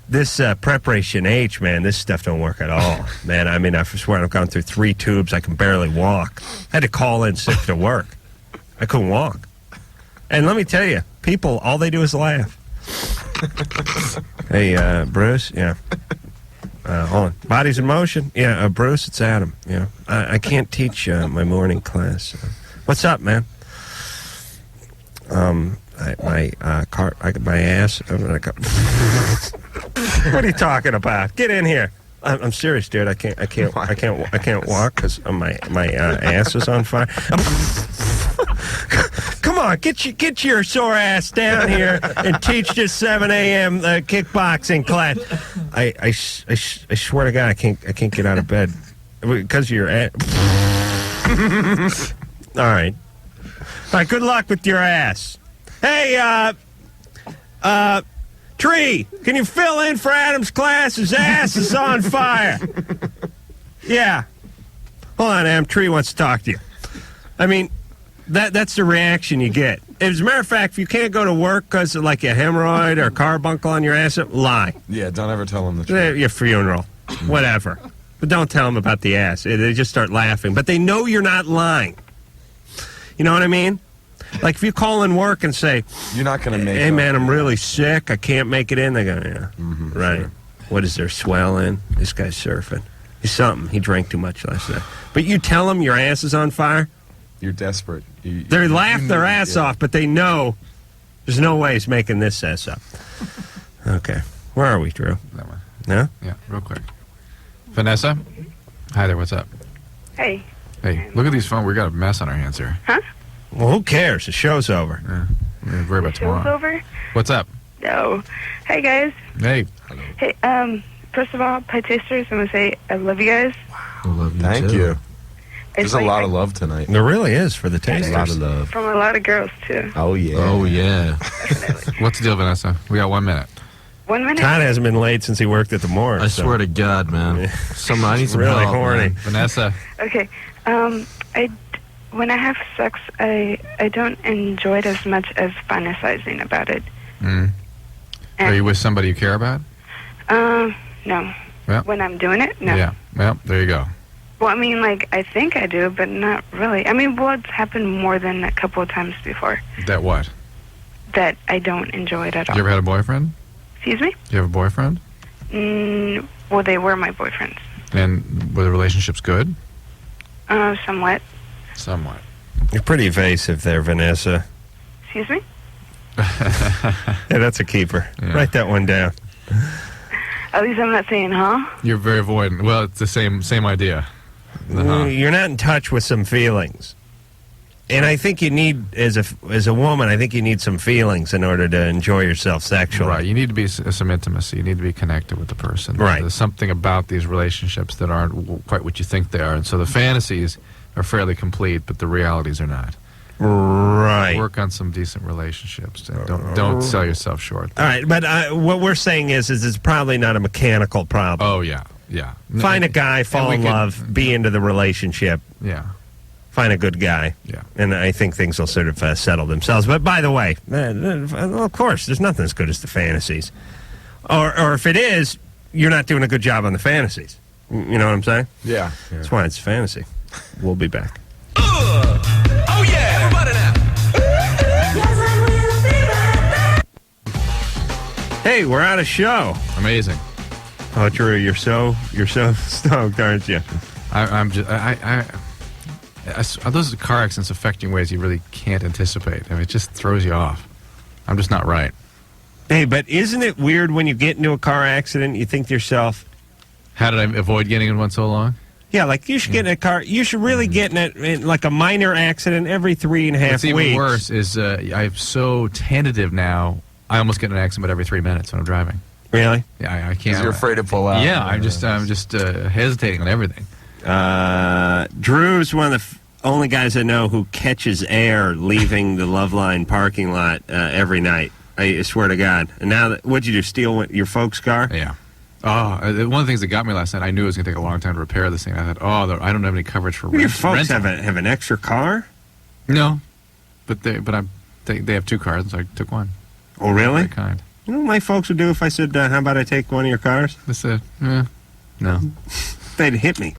Speaker 1: this Preparation H, man, this stuff don't work at all, man. I mean, I swear I've gone through 3 tubes. I can barely walk. I had to call in sick to work. I couldn't walk. And let me tell you, people, all they do is laugh. Hey, Bruce, yeah. Hold on. Bodies in Motion? Yeah, Bruce, it's Adam. Yeah. I can't teach my morning class. What's up, man? My ass. What are you talking about? Get in here. I'm serious, dude. I can't walk because my ass is on fire. Come on, get your sore ass down here and teach this 7 a.m. Kickboxing class. I swear to God, I can't get out of bed because of your ass. All right. Good luck with your ass. Hey, Tree, can you fill in for Adam's class? His ass is on fire. Yeah. Hold on, Adam. Tree wants to talk to you. I mean, that's the reaction you get. As a matter of fact, if you can't go to work because of like a hemorrhoid or a carbuncle on your ass, lie.
Speaker 3: Yeah, don't ever tell them the truth.
Speaker 1: Your funeral. Whatever. But don't tell them about the ass. They just start laughing. But they know you're not lying. You know what I mean? Like if you call in work and say,
Speaker 3: you're not going to make it.
Speaker 1: Hey, man, I'm really sick. I can't make it in. They go, yeah. Right. Sure. What is there, swell in? This guy's surfing. He's something. He drank too much last night. But you tell them your ass is on fire?
Speaker 3: You're desperate.
Speaker 1: They laugh their ass off, but they know there's no way he's making this ass up. Okay. Where are we, Drew?
Speaker 2: That one.
Speaker 1: No?
Speaker 2: Yeah, real quick. Vanessa? Hi there, what's up?
Speaker 17: Hey.
Speaker 2: Hey, look at these phones. We got a mess on our hands here.
Speaker 17: Huh?
Speaker 1: Well, who cares? The show's over.
Speaker 2: Yeah. We're worried about tomorrow.
Speaker 17: Show's over?
Speaker 2: What's up?
Speaker 17: No. Hey, guys.
Speaker 2: Hey.
Speaker 17: Hey, first of all, Pietasters, I'm going to say I love you guys.
Speaker 3: I love you. Thank you. There's a lot of love tonight.
Speaker 1: There really is for the tasters.
Speaker 3: A lot of love.
Speaker 17: From a lot of girls, too.
Speaker 3: Oh, yeah.
Speaker 4: Oh, yeah.
Speaker 2: What's the deal, Vanessa? We got 1 minute.
Speaker 17: 1 minute?
Speaker 1: Todd hasn't been late since he worked at the morgue.
Speaker 4: I swear to God, man. I need some
Speaker 1: really
Speaker 4: help,
Speaker 1: horny.
Speaker 4: man.
Speaker 2: Vanessa.
Speaker 17: Okay. when I have sex, I don't enjoy it as much as fantasizing about it.
Speaker 2: Are you with somebody you care about?
Speaker 17: No.
Speaker 2: Well,
Speaker 17: When I'm doing it, no.
Speaker 2: Yeah. Well, there you go.
Speaker 17: Well, I mean, like, I think I do, but not really. I mean, well, it's happened more than a couple of times before
Speaker 2: That what?
Speaker 17: that I don't enjoy it at all.
Speaker 2: You ever had a boyfriend?
Speaker 17: Excuse me?
Speaker 2: You have a boyfriend?
Speaker 17: Well, they were my boyfriends.
Speaker 2: And were the relationships good?
Speaker 17: Somewhat.
Speaker 2: Somewhat.
Speaker 1: You're pretty evasive there, Vanessa.
Speaker 17: Excuse me?
Speaker 1: Yeah, that's a keeper. Write that one down.
Speaker 17: At least I'm not saying, huh?
Speaker 2: You're very avoidant. Well, it's the same idea.
Speaker 1: You're not in touch with some feelings. And I think you need, as a woman, I think you need some feelings in order to enjoy yourself sexually.
Speaker 2: Right. You need to be some intimacy. You need to be connected with the person.
Speaker 1: Right.
Speaker 2: There's something about these relationships that aren't quite what you think they are. And so the fantasies are fairly complete, but the realities are not.
Speaker 1: Right.
Speaker 2: Work on some decent relationships. And don't sell yourself short.
Speaker 1: All right, but what we're saying is it's probably not a mechanical problem.
Speaker 2: Oh, yeah. Yeah.
Speaker 1: Find a guy, fall in love, be into the relationship.
Speaker 2: Yeah.
Speaker 1: Find a good guy.
Speaker 2: Yeah.
Speaker 1: And I think things will sort of settle themselves. But by the way, of course, there's nothing as good as the fantasies. Or if it is, you're not doing a good job on the fantasies. You know what I'm saying?
Speaker 3: Yeah.
Speaker 1: That's why it's fantasy. We'll be back.
Speaker 7: Oh yeah, everybody now.
Speaker 1: Hey, we're out of show.
Speaker 2: Amazing.
Speaker 1: Oh, Drew, you're so stoked, aren't you?
Speaker 2: I'm just those car accidents affect you in ways you really can't anticipate. I mean, it just throws you off. I'm just not right.
Speaker 1: Hey, but isn't it weird when you get into a car accident, you think to yourself,
Speaker 2: how did I avoid getting in one so long?
Speaker 1: Yeah, like you should get in a car. You should really get in it in like a minor accident every 3.5 weeks.
Speaker 2: What's even worse is I'm so tentative now. I almost get in an accident every 3 minutes when I'm driving.
Speaker 1: Really?
Speaker 2: Yeah, I can't.
Speaker 3: Because you're afraid to pull out.
Speaker 2: Yeah, I'm just hesitating on everything.
Speaker 1: Drew's one of the only guys I know who catches air leaving the Loveline parking lot every night. I swear to God. And now, what'd you do? Steal your folks' car?
Speaker 2: Yeah. Oh, one of the things that got me last night, I knew it was going to take a long time to repair this thing. I thought, I don't have any coverage for
Speaker 1: Your folks have an extra car?
Speaker 2: No, but they have 2 cars, so I took one.
Speaker 1: Oh, really?
Speaker 2: Very kind.
Speaker 1: You know what my folks would do if I said, how about I take one of your cars?
Speaker 2: They said, no.
Speaker 1: They'd hit me.